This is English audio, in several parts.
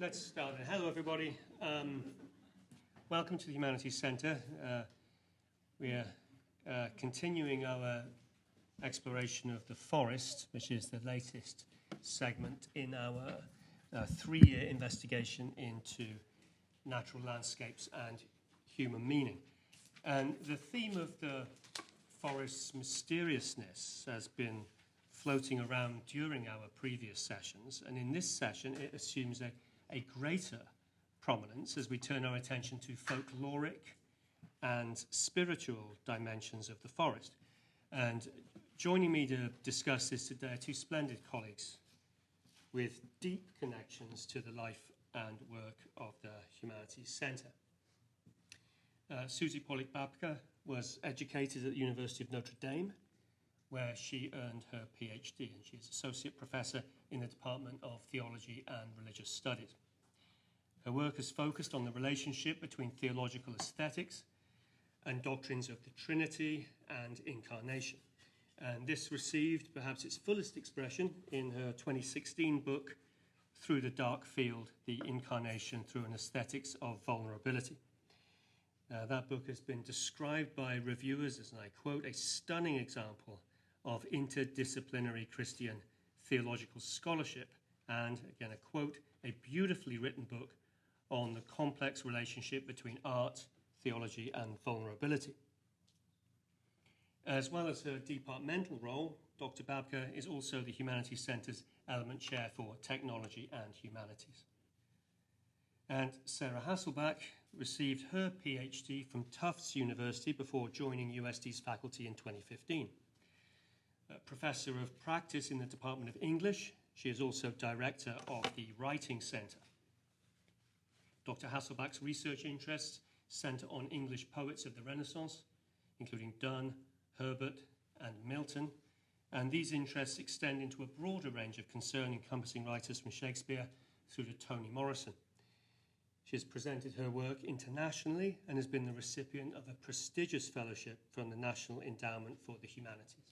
let's start. Hello, everybody. Welcome to the Humanities Center. We are continuing our exploration of the forest, which is the latest segment in our three-year investigation into natural landscapes and human meaning. And the theme of the forest's mysteriousness has been floating around during our previous sessions, and in this session it assumes a greater prominence as we turn our attention to folkloric and spiritual dimensions of the forest. And joining me to discuss this today are two splendid colleagues with deep connections to the life and work of the Humanities Center. Susie Babka was educated at the University of Notre Dame, where she earned her PhD, and she is Associate Professor in the Department of Theology and Religious Studies. Her work has focused on the relationship between theological aesthetics and doctrines of the Trinity and Incarnation. And this received perhaps its fullest expression in her 2016 book, Through the Dark Field, The Incarnation Through an Aesthetics of Vulnerability. That book has been described by reviewers as, and I quote, a stunning example of interdisciplinary Christian theological scholarship, and, again a quote, a beautifully written book on the complex relationship between art, theology, and vulnerability. As well as her departmental role, Dr. Babka is also the Humanities Center's Element Chair for Technology and Humanities. And Sara Hasselbach received her PhD from Tufts University before joining USD's faculty in 2015. Professor of Practice in the Department of English, she is also Director of the Writing Center. Dr. Hasselbach's research interests center on English poets of the Renaissance, including Donne, Herbert, and Milton, and these interests extend into a broader range of concern encompassing writers from Shakespeare through to Toni Morrison. She has presented her work internationally and has been the recipient of a prestigious fellowship from the National Endowment for the Humanities.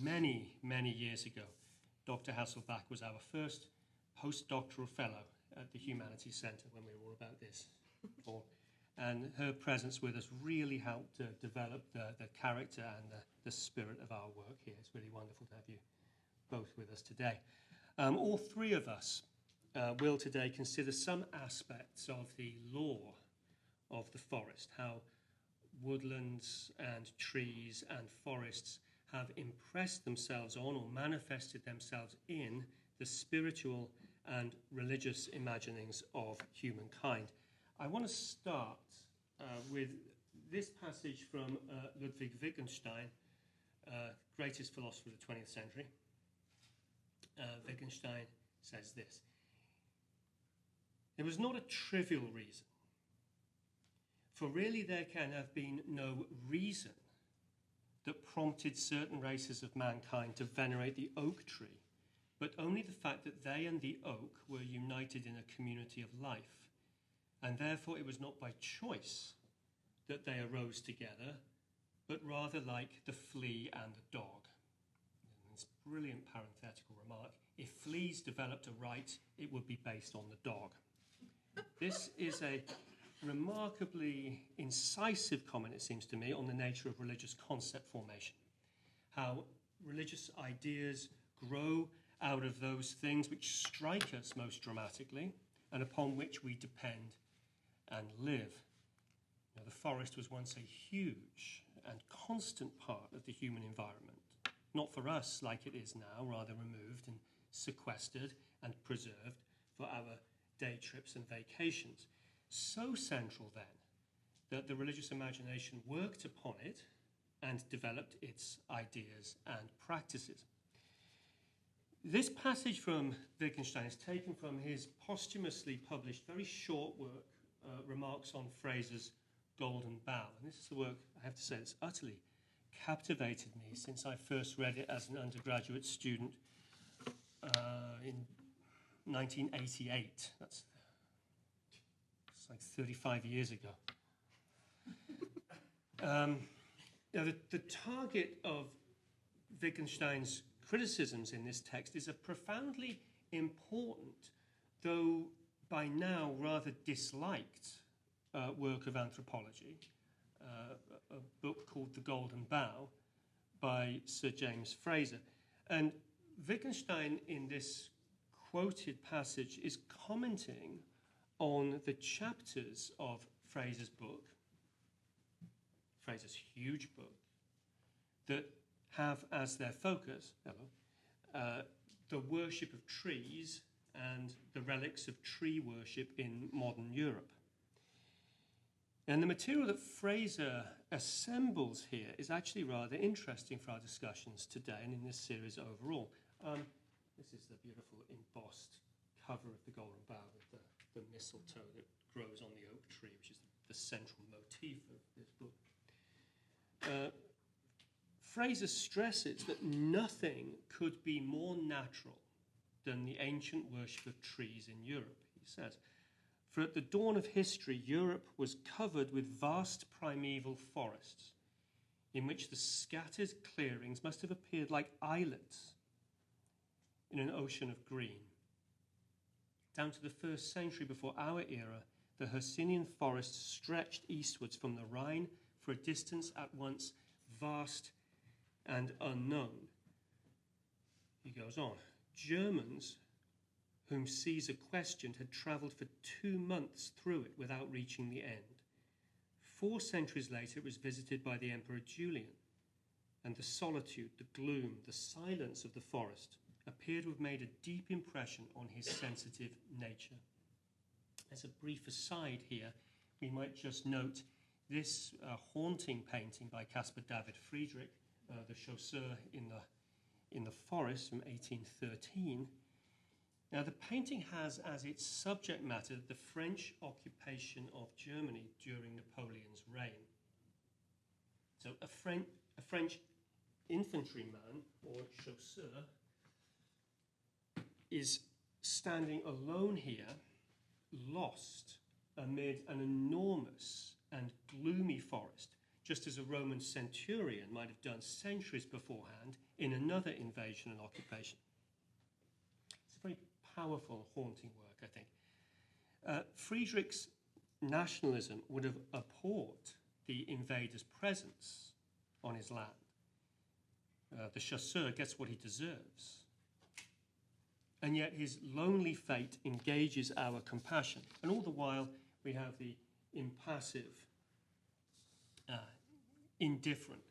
Many years ago, Dr. Hasselbach was our first postdoctoral fellow at the Humanities Center when we were all about this. And her presence with us really helped to develop the character and the spirit of our work here. It's really wonderful to have you both with us today. All three of us will today consider some aspects of the lore of the forest, how woodlands and trees and forests have impressed themselves on or manifested themselves in the spiritual and religious imaginings of humankind. I want to start with this passage from Ludwig Wittgenstein, greatest philosopher of the 20th century. Wittgenstein says this: "It was not a trivial reason, for really there can have been no reason that prompted certain races of mankind to venerate the oak tree, but only the fact that they and the oak were united in a community of life, and therefore it was not by choice that they arose together, but rather like the flea and the dog." And this brilliant parenthetical remark: if fleas developed a right, it would be based on the dog. This is a remarkably incisive comment, it seems to me, on the nature of religious concept formation. How religious ideas grow out of those things which strike us most dramatically and upon which we depend and live. Now, the forest was once a huge and constant part of the human environment, not for us like it is now, rather removed and sequestered and preserved for our day trips and vacations. So central, then, that the religious imagination worked upon it and developed its ideas and practices. This passage from Wittgenstein is taken from his posthumously published, very short work, Remarks on Fraser's Golden Bough. And this is the work, I have to say, that's utterly captivated me since I first read it as an undergraduate student in 1988. It's like 35 years ago. Now, the target of Wittgenstein's criticisms in this text is a profoundly important, though by now rather disliked work of anthropology, a book called The Golden Bough by Sir James Fraser. And Wittgenstein, in this quoted passage, is commenting on the chapters of Fraser's book, Fraser's huge book, that have as their focus the worship of trees and the relics of tree worship in modern Europe. And the material that Fraser assembles here is actually rather interesting for our discussions today and in this series overall. This is the beautiful embossed cover of The Golden Bough with the mistletoe that grows on the oak tree, which is the central motif of this book. Fraser stresses that nothing could be more natural than the ancient worship of trees in Europe, he says. For at the dawn of history, Europe was covered with vast primeval forests, in which the scattered clearings must have appeared like islets in an ocean of green. Down to the 1st century before our era, the Hercynian forests stretched eastwards from the Rhine for a distance at once vast and unknown. He goes on. Germans, whom Caesar questioned, had travelled for 2 months through it without reaching the end. 4 centuries later, it was visited by the Emperor Julian, and the solitude, the gloom, the silence of the forest appeared to have made a deep impression on his sensitive nature. As a brief aside here, we might just note this haunting painting by Caspar David Friedrich, the Chausseur in the forest from 1813. Now, the painting has as its subject matter the French occupation of Germany during Napoleon's reign. So a French infantryman, or chasseur, is standing alone here, lost amid an enormous and gloomy forest, just as a Roman centurion might have done centuries beforehand in another invasion and occupation. It's a very powerful, haunting work, I think. Friedrich's nationalism would have abhorred the invader's presence on his land. The chasseur gets what he deserves. And yet his lonely fate engages our compassion. And all the while, we have the impassive, indifferent,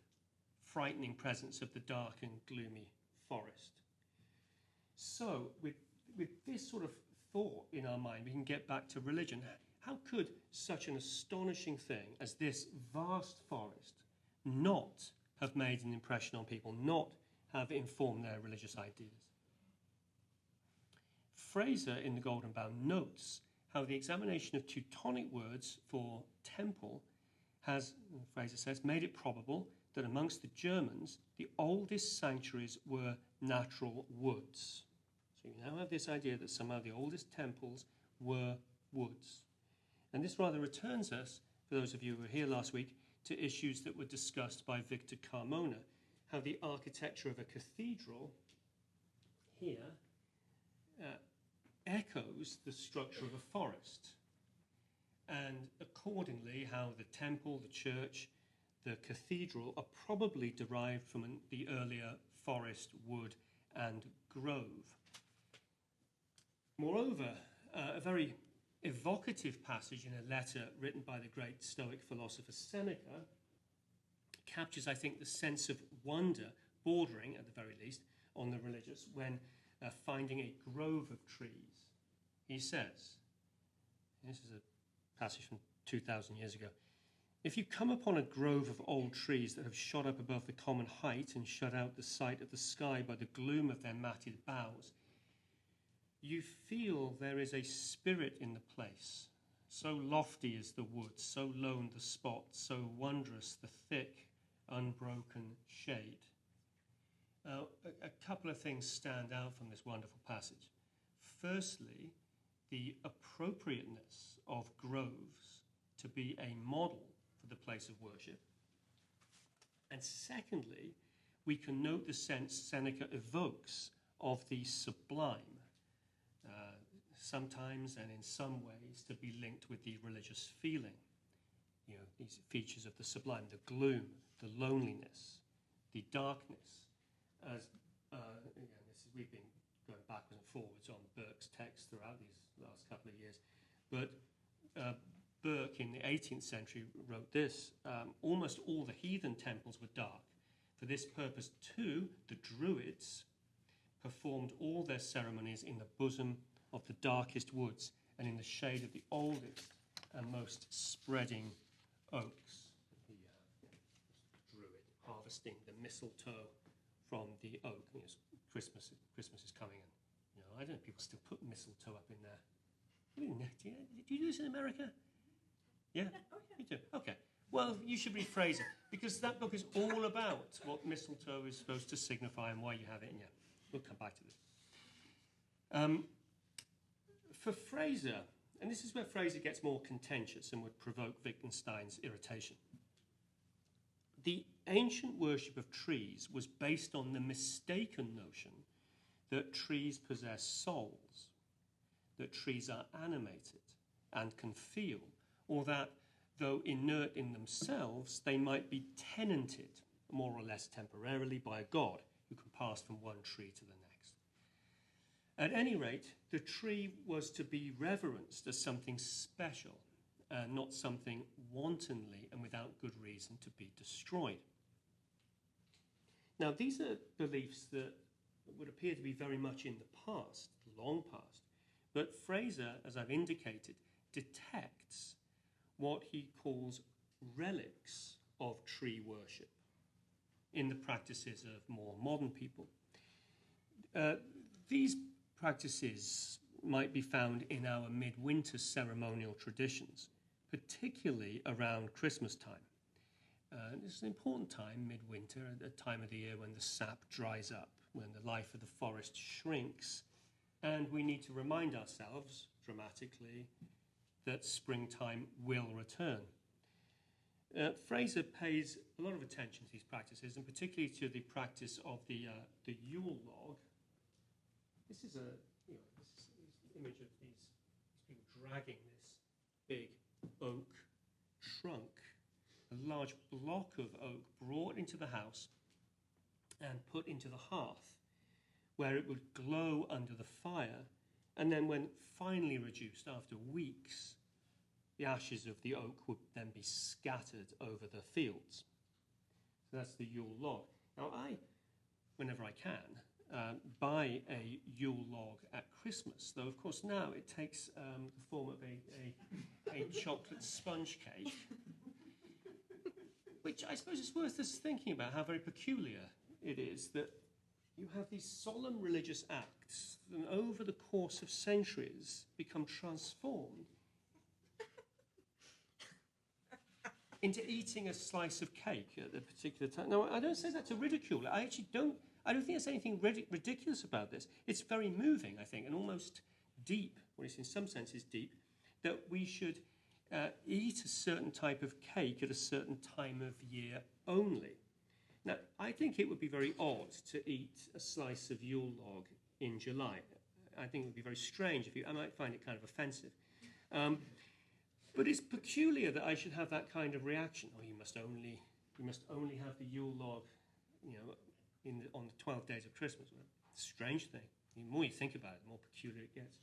frightening presence of the dark and gloomy forest. So, with this sort of thought in our mind, we can get back to religion. How could such an astonishing thing as this vast forest not have made an impression on people, not have informed their religious ideas? Fraser in The Golden Bough notes how the examination of Teutonic words for temple has, Fraser says, made it probable that amongst the Germans, the oldest sanctuaries were natural woods. So you now have this idea that somehow the oldest temples were woods. And this rather returns us, for those of you who were here last week, to issues that were discussed by Victor Carmona, how the architecture of a cathedral here echoes the structure of a forest, and accordingly how the temple, the church, the cathedral are probably derived from the earlier forest, wood and grove. Moreover, a very evocative passage in a letter written by the great Stoic philosopher Seneca captures, I think, the sense of wonder bordering, at the very least, on the religious when finding a grove of trees. He says, this is a passage from 2,000 years ago, if you come upon a grove of old trees that have shot up above the common height and shut out the sight of the sky by the gloom of their matted boughs, you feel there is a spirit in the place. So lofty is the wood, so lone the spot, so wondrous the thick, unbroken shade. A couple of things stand out from this wonderful passage. Firstly, the appropriateness of groves to be a model for the place of worship. And secondly, we can note the sense Seneca evokes of the sublime. sometimes and in some ways to be linked with the religious feeling. You know, these features of the sublime, the gloom, the loneliness, the darkness. As again, we've been going backwards and forwards on Burke's text throughout these last couple of years, but Burke in the 18th century wrote this: almost all the heathen temples were dark. For this purpose, too, the Druids performed all their ceremonies in the bosom of the darkest woods and in the shade of the oldest and most spreading oaks. The Druid harvesting the mistletoe from the oak. You know, Christmas is coming, and you know, I don't know if people still put mistletoe up in there. Do you do this in America? Yeah? Oh, yeah. You do? Okay. Well, you should read Fraser, because that book is all about what mistletoe is supposed to signify and why you have it in you. We'll come back to this. For Fraser, and this is where Fraser gets more contentious and would provoke Wittgenstein's irritation, the ancient worship of trees was based on the mistaken notion that trees possess souls, that trees are animated and can feel, or that, though inert in themselves, they might be tenanted, more or less temporarily, by a god who can pass from one tree to the next. At any rate, the tree was to be reverenced as something special, not something wantonly and without good reason to be destroyed. Now, these are beliefs that would appear to be very much in the past, the long past, but Fraser, as I've indicated, detects what he calls relics of tree worship in the practices of more modern people. These practices might be found in our midwinter ceremonial traditions, particularly around Christmas time. This is an important time, midwinter, a time of the year when the sap dries up, when the life of the forest shrinks, and we need to remind ourselves, dramatically, that springtime will return. Fraser pays a lot of attention to these practices, and particularly to the practice of the Yule log. This is this is the image of these people dragging this big oak trunk, a large block of oak brought into the house and put into the hearth, where it would glow under the fire, and then when finally reduced after weeks, the ashes of the oak would then be scattered over the fields. So that's the Yule log. Now I, whenever I can, buy a Yule log at Christmas, though of course now it takes the form of a chocolate sponge cake, which I suppose is worth us thinking about how very peculiar it is that you have these solemn religious acts that over the course of centuries become transformed into eating a slice of cake at a particular time. Now, I don't say that to ridicule. I actually don't. I don't think there's anything ridiculous about this. It's very moving, I think, and almost deep, or in some senses deep, that we should eat a certain type of cake at a certain time of year only. Now, I think it would be very odd to eat a slice of Yule log in July. I think it would be very strange. I might find it kind of offensive. But it's peculiar that I should have that kind of reaction. Oh, you must only have the Yule log, on the 12 days of Christmas. Well, it's a strange thing. The more you think about it, the more peculiar it gets.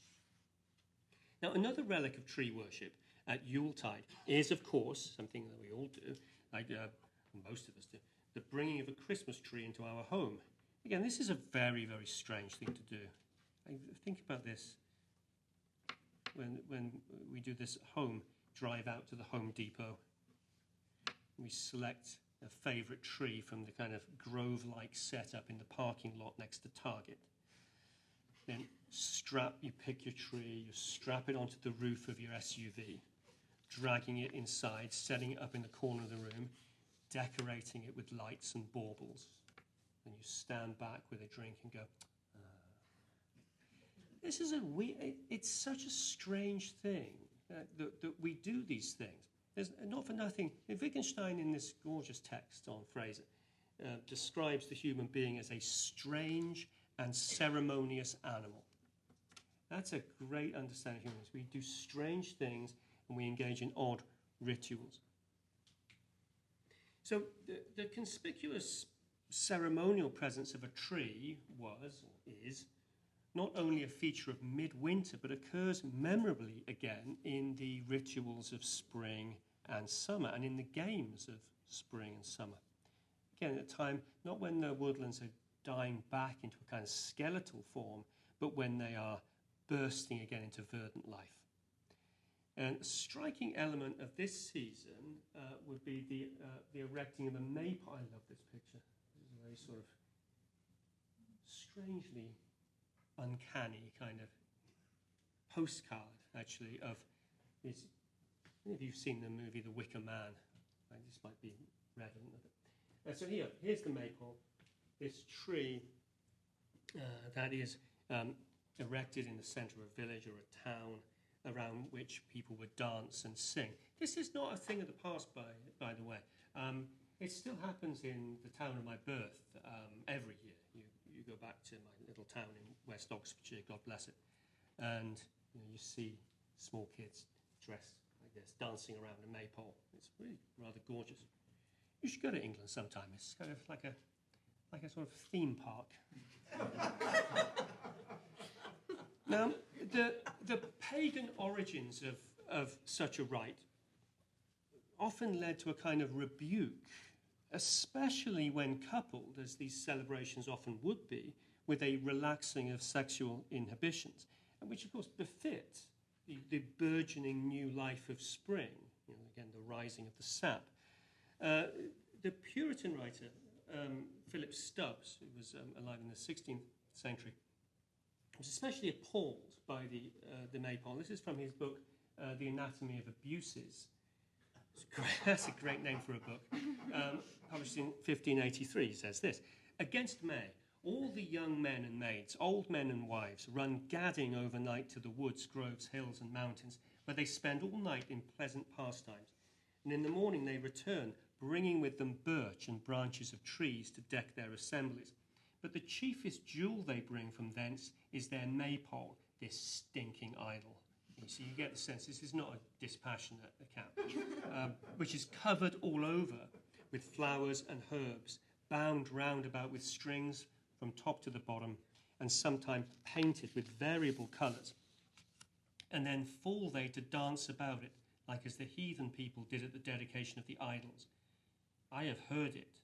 Now, another relic of tree worship at Yuletide is, of course, something that we all do, like most of us do, the bringing of a Christmas tree into our home. Again, this is a very, very strange thing to do. I think about this when we do this at home, drive out to the Home Depot. We select a favourite tree from the kind of grove-like setup in the parking lot next to Target. Then you pick your tree, you strap it onto the roof of your SUV, dragging it inside, setting it up in the corner of the room, decorating it with lights and baubles. Then you stand back with a drink and go, This is it's such a strange thing that we do these things. There's not for nothing. Wittgenstein, in this gorgeous text on Fraser, describes the human being as a strange and ceremonious animal. That's a great understanding of humans. We do strange things and we engage in odd rituals. So the conspicuous ceremonial presence of a tree was, or is, not only a feature of midwinter, but occurs memorably again in the rituals of spring and summer, and in the games of spring and summer. Again, at a time, not when the woodlands are dying back into a kind of skeletal form, but when they are bursting again into verdant life. And a striking element of this season would be the erecting of a maypole. I love this picture. This is a very sort of strangely uncanny kind of postcard, actually, of this. If you've seen the movie The Wicker Man, right, this might be relevant. So here's the maypole, this tree that is erected in the centre of a village or a town, around which people would dance and sing. This is not a thing of the past, by the way. It still happens in the town of my birth every year. You go back to my little town in West Oxfordshire, God bless it, and you see small kids dressed like this, dancing around a maypole. It's really rather gorgeous. You should go to England sometime. It's kind of like a sort of theme park. Now, the pagan origins of such a rite often led to a kind of rebuke, especially when coupled, as these celebrations often would be, with a relaxing of sexual inhibitions, and which of course befit the burgeoning new life of spring, again, the rising of the sap. The Puritan writer, Philip Stubbs, who was alive in the 16th century, was especially appalled by the maypole. This is from his book, The Anatomy of Abuses. That's a great name for a book. Published in 1583, he says this: "Against May, all the young men and maids, old men and wives, run gadding overnight to the woods, groves, hills, and mountains, where they spend all night in pleasant pastimes. And in the morning they return, bringing with them birch and branches of trees to deck their assemblies. But the chiefest jewel they bring from thence is their maypole, this stinking idol." So you get the sense this is not a dispassionate account, which is covered all over with flowers and herbs, bound round about with strings from top to the bottom, and sometimes painted with variable colours. And then fall they to dance about it, like as the heathen people did at the dedication of the idols. I have heard it.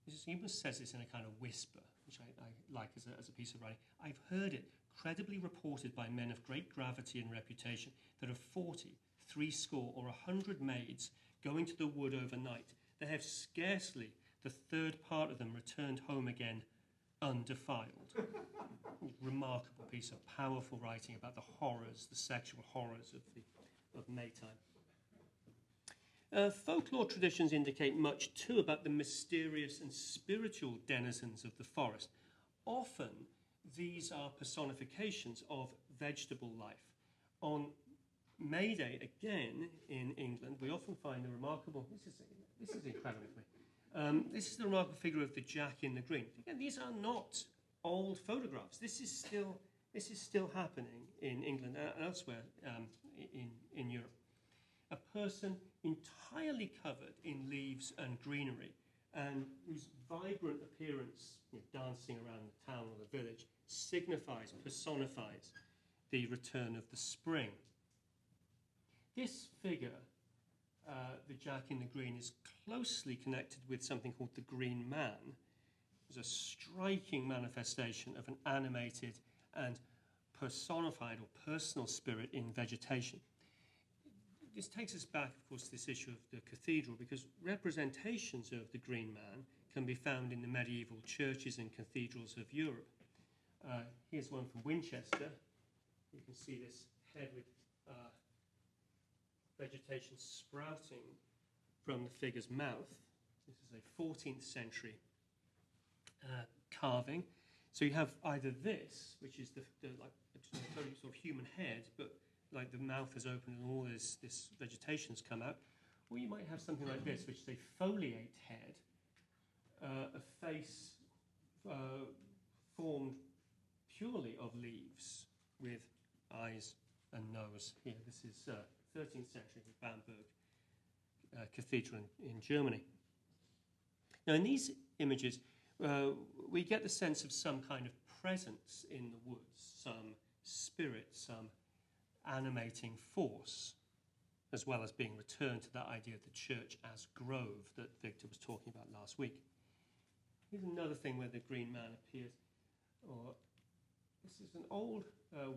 He almost says this in a kind of whisper, which I like as a piece of writing. I've heard it credibly reported by men of great gravity and reputation that of 40, 60, or 100 maids going to the wood overnight, they have scarcely the third part of them returned home again undefiled. Remarkable piece of powerful writing about the horrors, the sexual horrors of Maytime. Folklore traditions indicate much too about the mysterious and spiritual denizens of the forest. Often these are personifications of vegetable life. On May Day, again in England, we often find the remarkable, this is incredible for me, this is the remarkable figure of the Jack in the Green. Again, these are not old photographs. This is still happening in England and elsewhere in Europe. A person entirely covered in leaves and greenery, and whose vibrant appearance, dancing around the town or the village, personifies the return of the spring. This figure, the Jack in the Green, is closely connected with something called the Green Man. It's a striking manifestation of an animated and personified or personal spirit in vegetation. This takes us back, of course, to this issue of the cathedral, because representations of the Green Man can be found in the medieval churches and cathedrals of Europe. Here's one from Winchester. You can see this head with vegetation sprouting from the figure's mouth. This is a 14th century carving. So you have either this, which is the like a totally sort of human head, but like the mouth is open and all this vegetation's come out, or you might have something like this, which is a foliate head, a face formed purely of leaves with eyes and nose here. This is 13th century Bamberg Cathedral in Germany. Now, in these images, we get the sense of some kind of presence in the woods, some spirit, some animating force, as well as being returned to that idea of the church as grove that Victor was talking about last week. Here's another thing where the green man appears. This is an old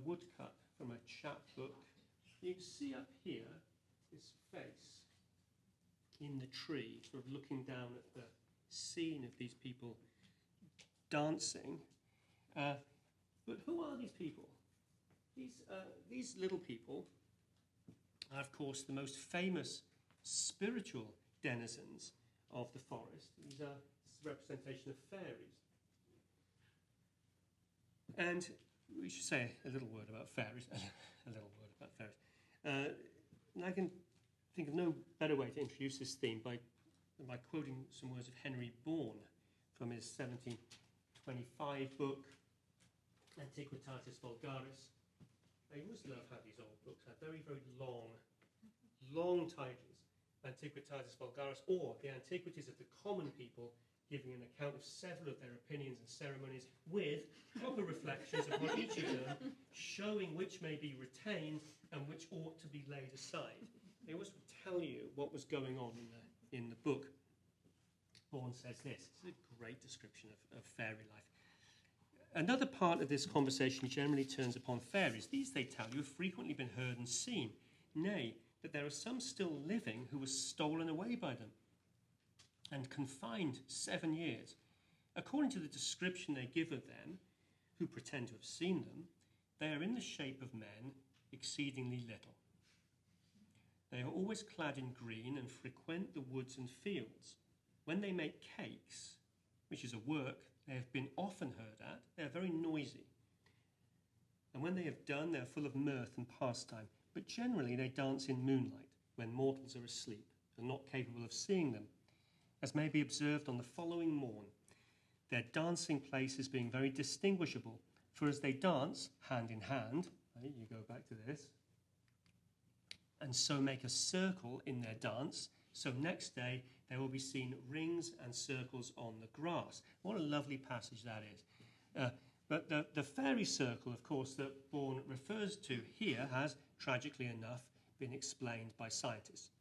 woodcut from a chapbook. You can see up here his face in the tree, sort of looking down at the scene of these people dancing. But who are these people? These little people are, of course, the most famous spiritual denizens of the forest. These are a representation of fairies. And we should say a little word about fairies. And I can think of no better way to introduce this theme by quoting some words of Henry Bourne from his 1725 book, Antiquitatis Vulgaris. I always love how these old books have very, very long titles. Antiquitatis Vulgaris, or the Antiquities of the Common People, giving an account of several of their opinions and ceremonies with proper reflections upon each of them, showing which may be retained and which ought to be laid aside. They always would tell you what was going on in the book. Bourne says this. It's a great description of fairy life. Another part of this conversation generally turns upon fairies. These, they tell you, have frequently been heard and seen. Nay, that there are some still living who were stolen away by them and confined 7 years. According to the description they give of them, who pretend to have seen them, they are in the shape of men, exceedingly little. They are always clad in green and frequent the woods and fields. When they make cakes, which is a work they have been often heard at, they are very noisy. And when they have done, they are full of mirth and pastime. But generally they dance in moonlight, when mortals are asleep and not capable of seeing them, as may be observed on the following morn, their dancing places being very distinguishable, for as they dance hand in hand, you go back to this, and so make a circle in their dance, so next day there will be seen rings and circles on the grass. What a lovely passage that is. But the fairy circle, of course, that Bourne refers to here has, tragically enough, been explained by scientists.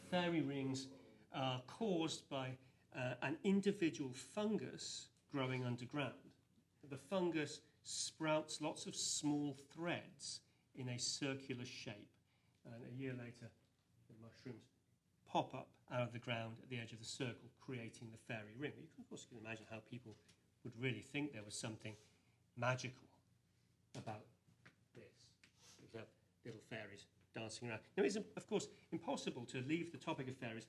Fairy rings are caused by an individual fungus growing underground. The fungus sprouts lots of small threads in a circular shape. And a year later, the mushrooms pop up out of the ground at the edge of the circle, creating the fairy ring. Of course, you can imagine how people would really think there was something magical about this. You have little fairies dancing around. Now, it's, of course, impossible to leave the topic of fairies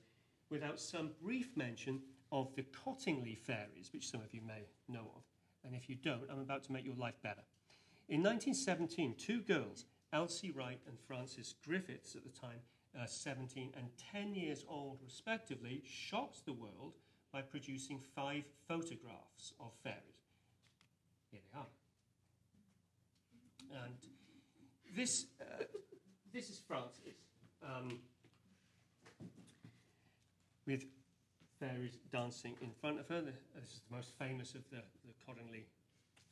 without some brief mention of the Cottingley fairies, which some of you may know of. And if you don't, I'm about to make your life better. In 1917, two girls, Elsie Wright and Frances Griffiths, at the time 17 and 10 years old respectively, shocked the world by producing 5 photographs of fairies. Here they are. And this is Frances, with fairies dancing in front of her. This is the most famous of the Cottingley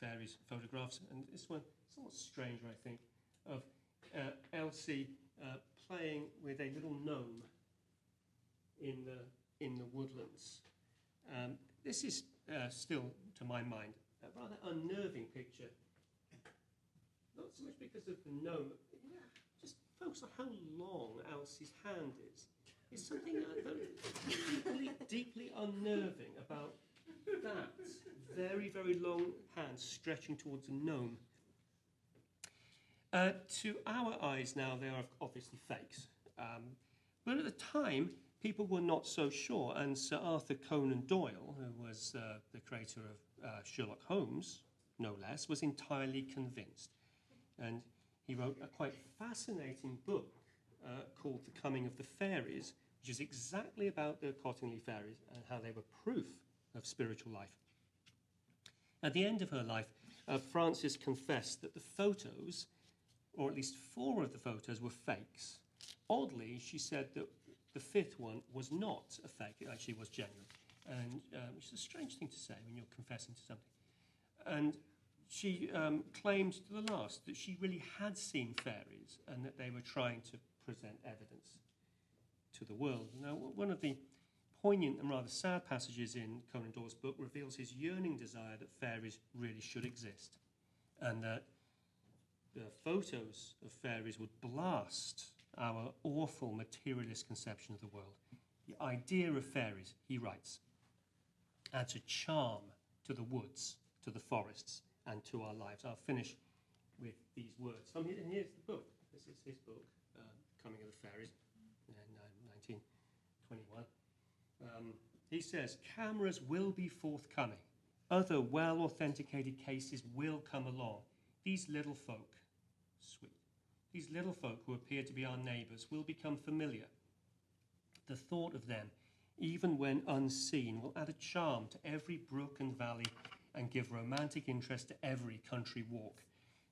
fairies photographs. And this one, somewhat stranger, I think, of Elsie playing with a little gnome in the woodlands. This is still, to my mind, a rather unnerving picture. Not so much because of the gnome, just focus on how long Elsie's hand is. There's something deeply unnerving about that very, very long hand stretching towards a gnome. To our eyes now, they are obviously fakes. But at the time, people were not so sure, and Sir Arthur Conan Doyle, who was the creator of Sherlock Holmes, no less, was entirely convinced. And he wrote a quite fascinating book called The Coming of the Fairies, which is exactly about the Cottingley fairies and how they were proof of spiritual life. At the end of her life, Frances confessed that the photos, or at least 4 of the photos, were fakes. Oddly, she said that the 5th one was not a fake, it actually was genuine, and which is a strange thing to say when you're confessing to something. And she claimed to the last that she really had seen fairies and that they were trying to present evidence to the world. Now, one of the poignant and rather sad passages in Conan Doyle's book reveals his yearning desire that fairies really should exist, and that the photos of fairies would blast our awful materialist conception of the world. The idea of fairies, he writes, adds a charm to the woods, to the forests, and to our lives. I'll finish with these words. And here's the book. This is his book, Coming of the Fairies, in 1921. He says, cameras will be forthcoming. Other well-authenticated cases will come along. These little folk, sweet, these little folk who appear to be our neighbours will become familiar. The thought of them, even when unseen, will add a charm to every brook and valley and give romantic interest to every country walk.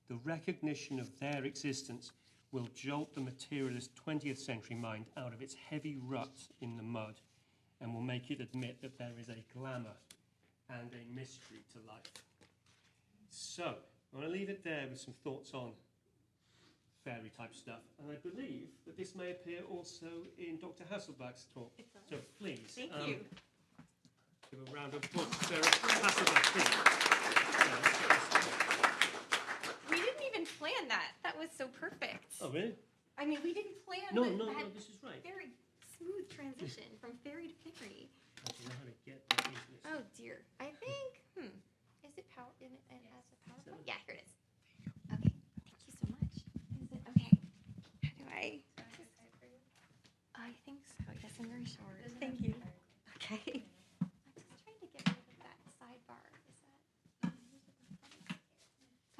The recognition of their existence will jolt the materialist 20th century mind out of its heavy rut in the mud and will make it admit that there is a glamour and a mystery to life. So, I want to leave it there with some thoughts on fairy type stuff, and I believe that this may appear also in Dr. Hasselbach's talk. So please. Thank you. Give a round of applause to Sara Hasselbach, please. We didn't even plan that. That was so perfect. Oh, really? I mean, we didn't plan No, that this is right. very smooth transition from fairy to fairy. I don't know how to get that into this. Oh, dear. I think, is it power? It has a PowerPoint? Yeah, here it is. Okay. Thank you so much. Is it okay? How do I? I think so. Yes, I'm very short. Thank you. Okay. I'm just trying to get rid of that sidebar. Is that?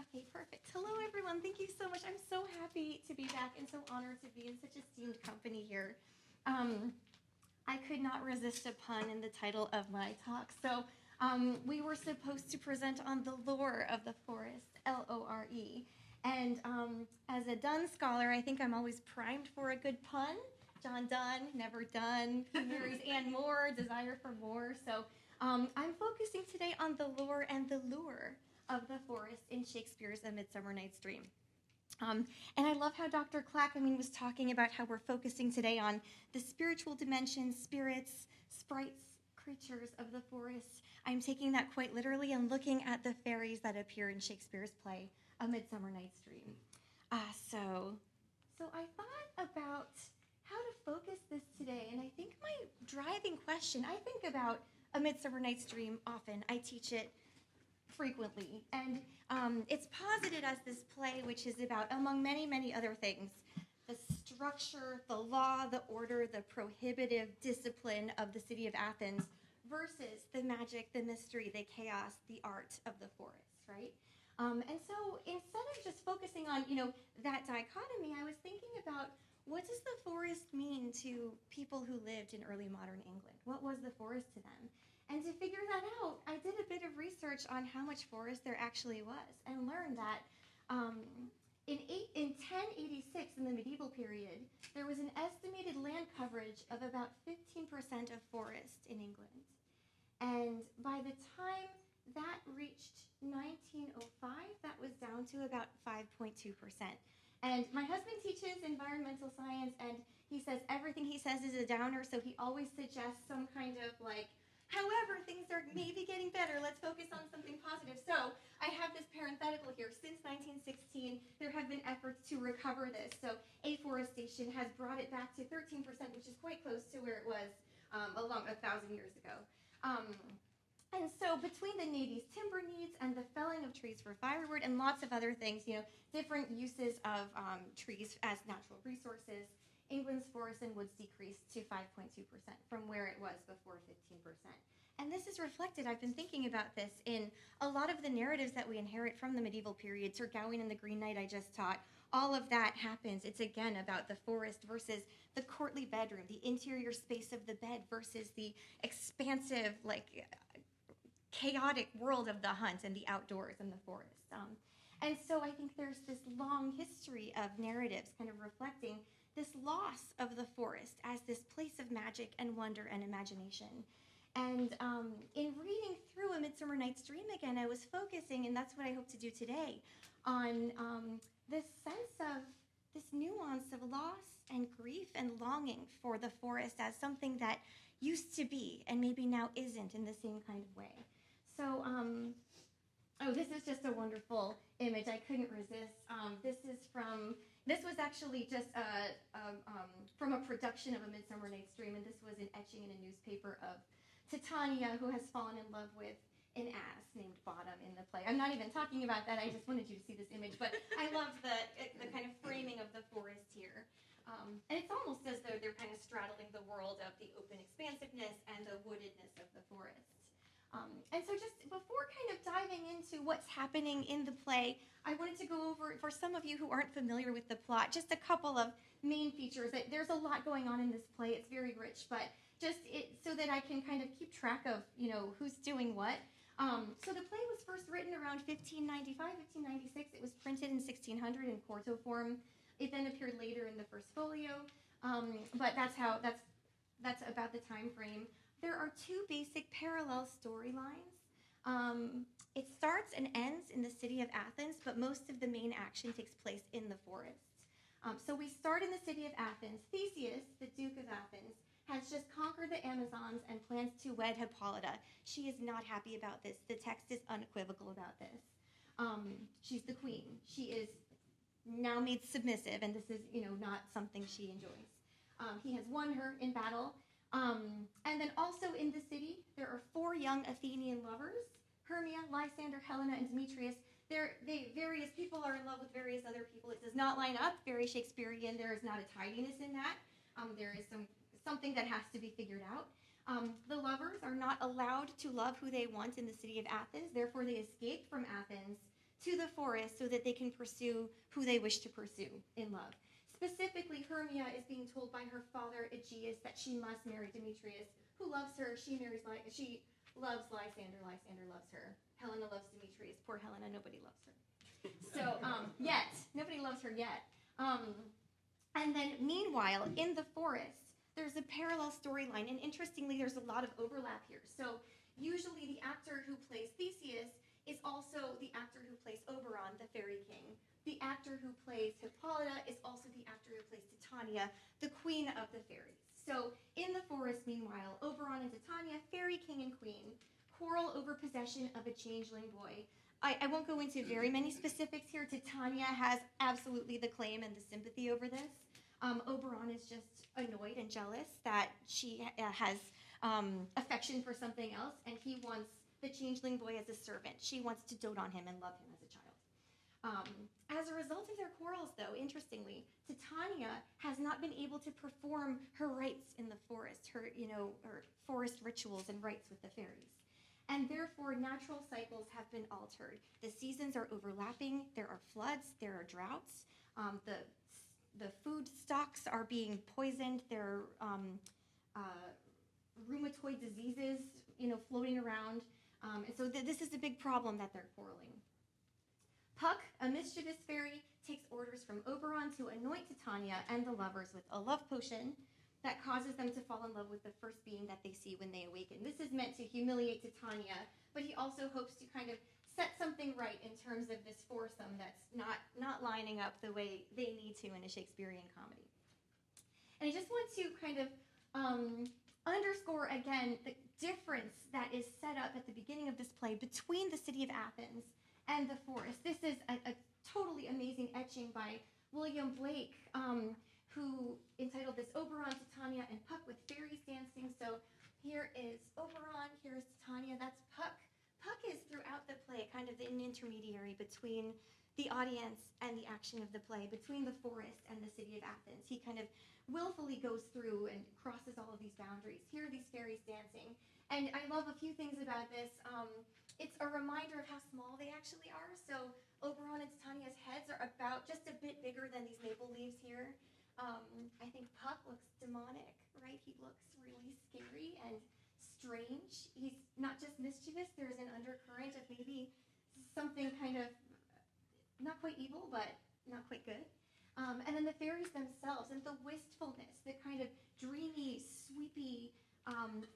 Okay, perfect. Hello, everyone. Thank you so much. I'm so happy to be back and so honored to be in such esteemed company here. I could not resist a pun in the title of my talk. So we were supposed to present on the lore of the forest, L-O-R-E. And as a Donne scholar, I think I'm always primed for a good pun. John Donne, never done. He marries Anne Moore, desire for more. So I'm focusing today on the lore and the lure of the forest in Shakespeare's A Midsummer Night's Dream. And I love how Dr. Clack, was talking about how we're focusing today on the spiritual dimensions, spirits, sprites, creatures of the forest. I'm taking that quite literally and looking at the fairies that appear in Shakespeare's play, A Midsummer Night's Dream. So I thought about how to focus this today, and I think my driving question, I think about A Midsummer Night's Dream often. I teach it frequently, and it's posited as this play which is about, among many, many other things, the structure, the law, the order, the prohibitive discipline of the city of Athens versus the magic, the mystery, the chaos, the art of the forest, right? And so instead of just focusing on, that dichotomy, I was thinking about what does the forest mean to people who lived in early modern England? What was the forest to them? And to figure that out, I did a bit of research on how much forest there actually was and learned that in 1086, in the medieval period, there was an estimated land coverage of about 15% of forest in England. And by the time that reached 1905, that was down to about 5.2%. And my husband teaches environmental science, and he says everything he says is a downer, so he always suggests some kind of however, things are maybe getting better. Let's focus on something positive. So I have this parenthetical here. Since 1916, there have been efforts to recover this. So afforestation has brought it back to 13%, which is quite close to where it was 1,000 years ago. And so between the Navy's timber needs and the felling of trees for firewood and lots of other things, different uses of trees as natural resources, England's forests and woods decreased to 5.2% from where it was before 15%. And this is reflected, I've been thinking about this, in a lot of the narratives that we inherit from the medieval period. Sir Gawain and the Green Knight I just taught, all of that happens. It's again about the forest versus the courtly bedroom, the interior space of the bed versus the expansive, chaotic world of the hunt and the outdoors and the forest. And so I think there's this long history of narratives kind of reflecting this loss of the forest as this place of magic and wonder and imagination. And in reading through A Midsummer Night's Dream again, I was focusing, and that's what I hope to do today, on this sense of this nuance of loss and grief and longing for the forest as something that used to be and maybe now isn't in the same kind of way. So, this is just a wonderful image. I couldn't resist. This was actually just from a production of A Midsummer Night's Dream, and this was an etching in a newspaper of Titania, who has fallen in love with an ass named Bottom in the play. I'm not even talking about that. I just wanted you to see this image, but I love the kind of framing of the forest here. And it's almost as though they're kind of straddling the world of the open expansiveness and the woodedness of the forest. And so just before kind of diving into what's happening in the play, I wanted to go over, for some of you who aren't familiar with the plot, just a couple of main features. There's a lot going on in this play. It's very rich, but just so that I can kind of keep track of, who's doing what. So the play was first written around 1595, 1596. It was printed in 1600 in quarto form. It then appeared later in the first folio, but that's about the time frame. There are two basic parallel storylines. It starts and ends in the city of Athens, but most of the main action takes place in the forest. So we start in the city of Athens. Theseus, the Duke of Athens, has just conquered the Amazons and plans to wed Hippolyta. She is not happy about this. The text is unequivocal about this. She's the queen. She is now made submissive, and this is, not something she enjoys. He has won her in battle. And then also in the city, there are 4 young Athenian lovers, Hermia, Lysander, Helena, and Demetrius. Various people are in love with various other people. It does not line up, very Shakespearean. There is not a tidiness in that. There is something that has to be figured out. The lovers are not allowed to love who they want in the city of Athens. Therefore, they escape from Athens to the forest so that they can pursue who they wish to pursue in love. Specifically, Hermia is being told by her father, Aegeus, that she must marry Demetrius, who loves her. She loves Lysander. Lysander loves her. Helena loves Demetrius. Poor Helena, nobody loves her. So, nobody loves her yet. And then, meanwhile, in the forest, there's a parallel storyline, and interestingly, there's a lot of overlap here. So, usually the actor who plays Theseus is also the actor who plays Oberon, the fairy king. The actor who plays Hippolyta is also the actor who plays Titania, the queen of the fairies. So in the forest, meanwhile, Oberon and Titania, fairy king and queen, quarrel over possession of a changeling boy. I won't go into very many specifics here. Titania has absolutely the claim and the sympathy over this. Oberon is just annoyed and jealous that she has affection for something else, and he wants the changeling boy as a servant. She wants to dote on him and love him as a child. As a result of their quarrels, though, interestingly, Titania has not been able to perform her rites in the forest, her forest rituals and rites with the fairies. And therefore, natural cycles have been altered. The seasons are overlapping. There are floods. There are droughts. The food stocks are being poisoned. There are rheumatoid diseases, floating around. And so this is a big problem that they're quarreling. Puck, a mischievous fairy, takes orders from Oberon to anoint Titania and the lovers with a love potion that causes them to fall in love with the first being that they see when they awaken. This is meant to humiliate Titania, but he also hopes to kind of set something right in terms of this foursome that's not lining up the way they need to in a Shakespearean comedy. And I just want to kind of underscore again the difference that is set up at the beginning of this play between the city of Athens and the forest. This is a totally amazing etching by William Blake, who entitled this Oberon, Titania, and Puck with Fairies Dancing. So here is Oberon, here's Titania, that's Puck. Puck is throughout the play kind of an intermediary between the audience and the action of the play, between the forest and the city of Athens. He kind of willfully goes through and crosses all of these boundaries. Here are these fairies dancing. And I love a few things about this. It's a reminder of how small they actually are. So Oberon and Titania's heads are about just a bit bigger than these maple leaves here. I think Puck looks demonic, right? He looks really scary and strange. He's not just mischievous. There's an undercurrent of maybe something kind of not quite evil, but not quite good. And then the fairies themselves and the wistfulness, the kind of dreamy, sweepy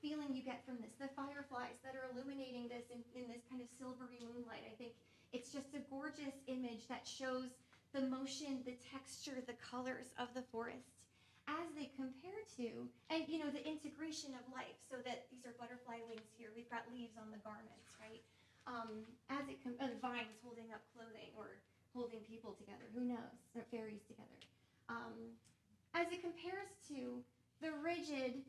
feeling you get from this. The fireflies that are illuminating this in this kind of silvery moonlight. I think it's just a gorgeous image that shows the motion, the texture, the colors of the forest as they compare to, and the integration of life, so that these are butterfly wings here. We've got leaves on the garments, right? Vines holding up clothing or holding people together. Who knows? Or fairies together. As it compares to the rigid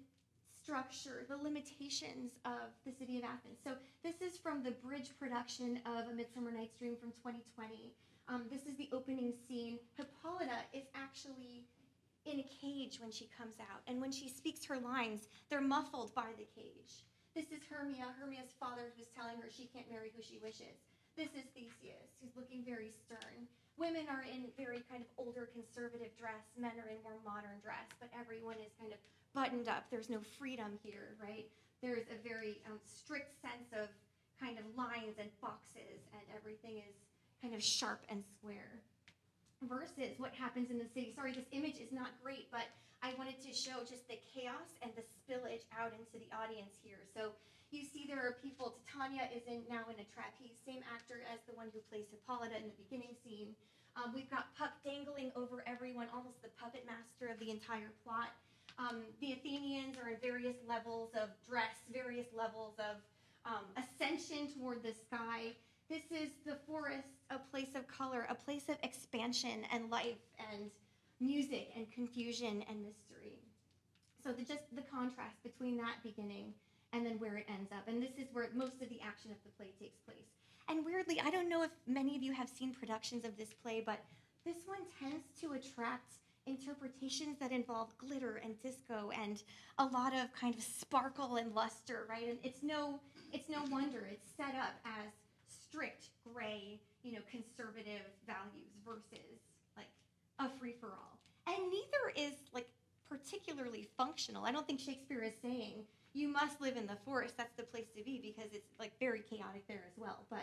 structure, the limitations of the city of Athens. So this is from the bridge production of A Midsummer Night's Dream from 2020. This is the opening scene. Hippolyta is actually in a cage when she comes out, and when she speaks her lines, they're muffled by the cage. This is Hermia's father, who's telling her she can't marry who she wishes. This is Theseus, who's looking very stern. Women are in very kind of older conservative dress. Men are in more modern dress, but everyone is kind of buttoned up. There's no freedom here, right? There's a very strict sense of kind of lines and boxes, and everything is kind of sharp and square. Versus what happens in the city. Sorry, this image is not great, but I wanted to show just the chaos and the spillage out into the audience here. So you see there are people. Titania is now in a trapeze, same actor as the one who plays Hippolyta in the beginning scene. We've got Puck dangling over everyone, almost the puppet master of the entire plot. The Athenians are in various levels of dress, various levels of ascension toward the sky. This is the forest, a place of color, a place of expansion and life and music and confusion and mystery. So just the contrast between that beginning and then where it ends up. And this is where most of the action of the play takes place. And weirdly, I don't know if many of you have seen productions of this play, but this one tends to attract interpretations that involve glitter and disco and a lot of kind of sparkle and luster, right? And it's no wonder it's set up as strict, gray, conservative values versus like a free-for-all. And neither is like particularly functional. I don't think Shakespeare is saying you must live in the forest, that's the place to be, because it's like very chaotic there as well. But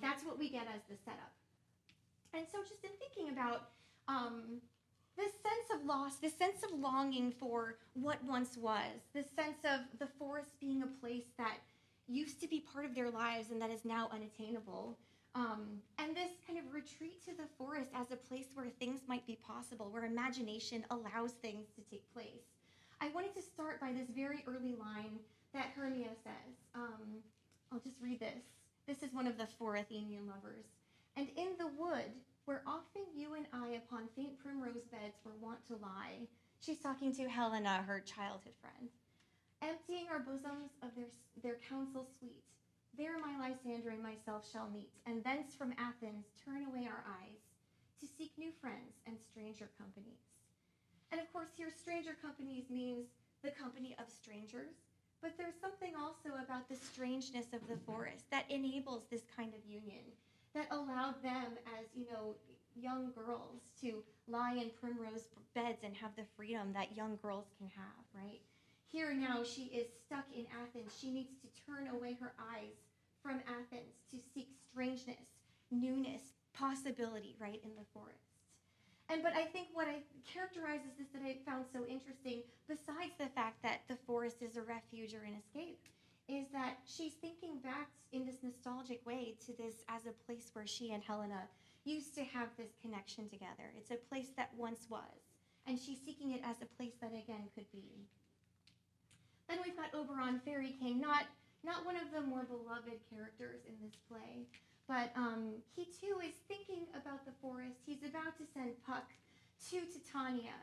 that's what we get as the setup. And so just in thinking about this sense of loss, this sense of longing for what once was, this sense of the forest being a place that used to be part of their lives and that is now unattainable. And this kind of retreat to the forest as a place where things might be possible, where imagination allows things to take place. I wanted to start by this very early line that Hermia says. I'll just read this. This is one of the four Athenian lovers. And in the wood, where often you and I upon faint primrose beds were wont to lie, she's talking to Helena, her childhood friend, emptying our bosoms of their counsel sweet. There my Lysander and myself shall meet, and thence from Athens turn away our eyes to seek new friends and stranger companies. And of course here stranger companies means the company of strangers, but there's something also about the strangeness of the forest that enables this kind of union, that allowed them as, young girls to lie in primrose beds and have the freedom that young girls can have, right? Here now she is stuck in Athens. She needs to turn away her eyes from Athens to seek strangeness, newness, possibility, right, in the forest. But I think what characterizes this that I found so interesting, besides the fact that the forest is a refuge or an escape, is that she's thinking back in this nostalgic way to this as a place where she and Helena used to have this connection together. It's a place that once was, and she's seeking it as a place that again could be. Then we've got Oberon, Fairy King, not one of the more beloved characters in this play, but he too is thinking about the forest. He's about to send Puck to Titania,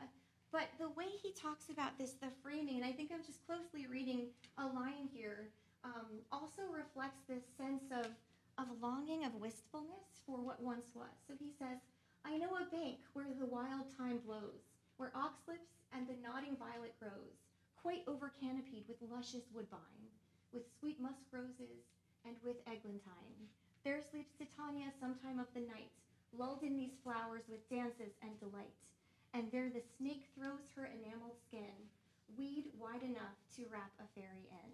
but the way he talks about this, the framing, and I think I'm just closely reading a line here, also reflects this sense of longing, of wistfulness for what once was. So he says, I know a bank where the wild thyme blows, where oxlips and the nodding violet grows, quite over-canopied with luscious woodbine, with sweet musk roses, and with eglantine. There sleeps Titania sometime of the night, lulled in these flowers with dances and delight. And there the snake throws her enameled skin, weed wide enough to wrap a fairy in.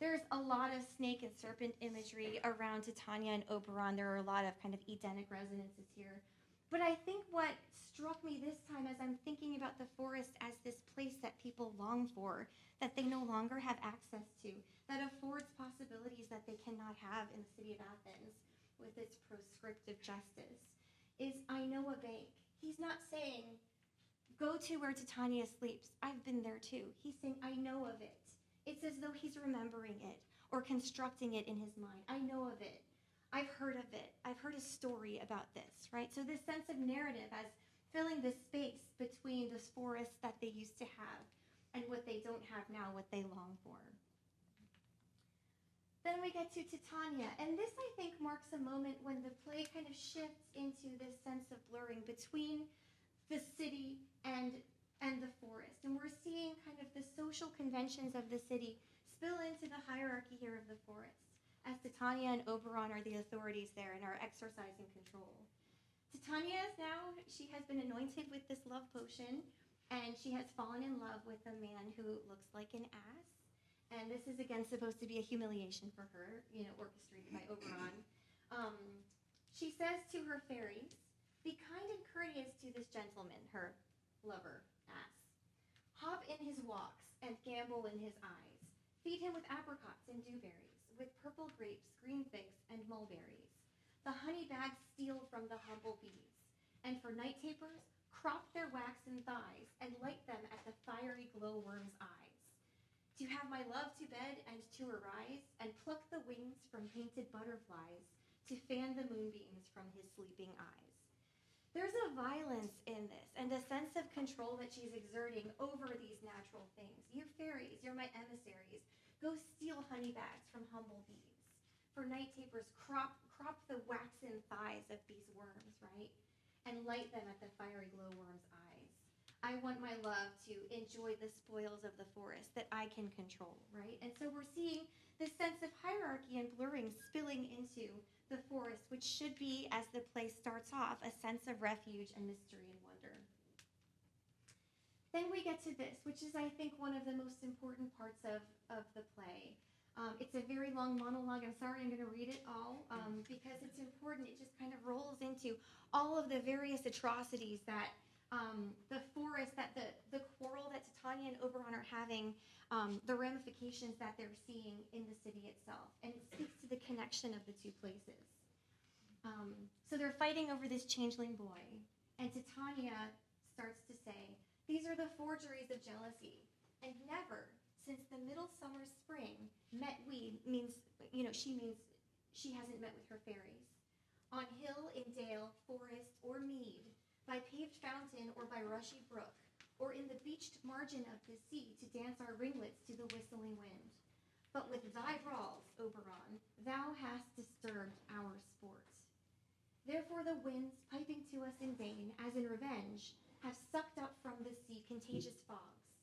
There's a lot of snake and serpent imagery around Titania and Oberon. There are a lot of kind of Edenic resonances here. But I think what struck me this time as I'm thinking about the forest as this place that people long for, that they no longer have access to, that affords possibilities that they cannot have in the city of Athens with its proscriptive justice, is I know a bank. He's not saying, go to where Titania sleeps. I've been there too. He's saying, I know of it. It's as though he's remembering it or constructing it in his mind. I know of it. I've heard of it. I've heard a story about this, right? So this sense of narrative as filling the space between this forest that they used to have and what they don't have now, what they long for. Then we get to Titania, and this, I think, marks a moment when the play kind of shifts into this sense of blurring between the city and the forest. And we're seeing kind of the social conventions of the city spill into the hierarchy here of the forest, as Titania and Oberon are the authorities there and are exercising control. Titania is now, she has been anointed with this love potion, and she has fallen in love with a man who looks like an ass. And this is, again, supposed to be a humiliation for her, orchestrated by Oberon. She says to her fairies, be kind and courteous to this gentleman, her lover, ass. Hop in his walks and gambol in his eyes. Feed him with apricots and dewberries, with purple grapes, green figs, and mulberries. The honey bags steal from the humble bees. And for night tapers, crop their waxen thighs and light them at the fiery glowworm's eyes. To have my love to bed and to arise, and pluck the wings from painted butterflies, to fan the moonbeams from his sleeping eyes. There's a violence in this, and a sense of control that she's exerting over these natural things. You fairies, you're my emissaries. Go steal honey bags from humble bees. For night tapers, crop the waxen thighs of these worms, right? And light them at the fiery glowworm's eyes. I want my love to enjoy the spoils of the forest that I can control, right? And so we're seeing this sense of hierarchy and blurring spilling into the forest, which should be, as the play starts off, a sense of refuge and mystery and wonder. Then we get to this, which is, I think, one of the most important parts of the play. It's a very long monologue. I'm sorry, I'm going to read it all because it's important. It just kind of rolls into all of the various atrocities that the forest, that the quarrel that Titania and Oberon are having, the ramifications that they're seeing in the city itself. And it speaks to the connection of the two places. So they're fighting over this changeling boy. And Titania starts to say, these are the forgeries of jealousy. And never, since the middle summer spring, met we, means, she hasn't met with her fairies. On hill, in dale, forest, or mead, by paved fountain or by rushy brook, or in the beached margin of the sea to dance our ringlets to the whistling wind. But with thy brawls, Oberon, thou hast disturbed our sport. Therefore the winds, piping to us in vain, as in revenge, have sucked up from the sea contagious fogs,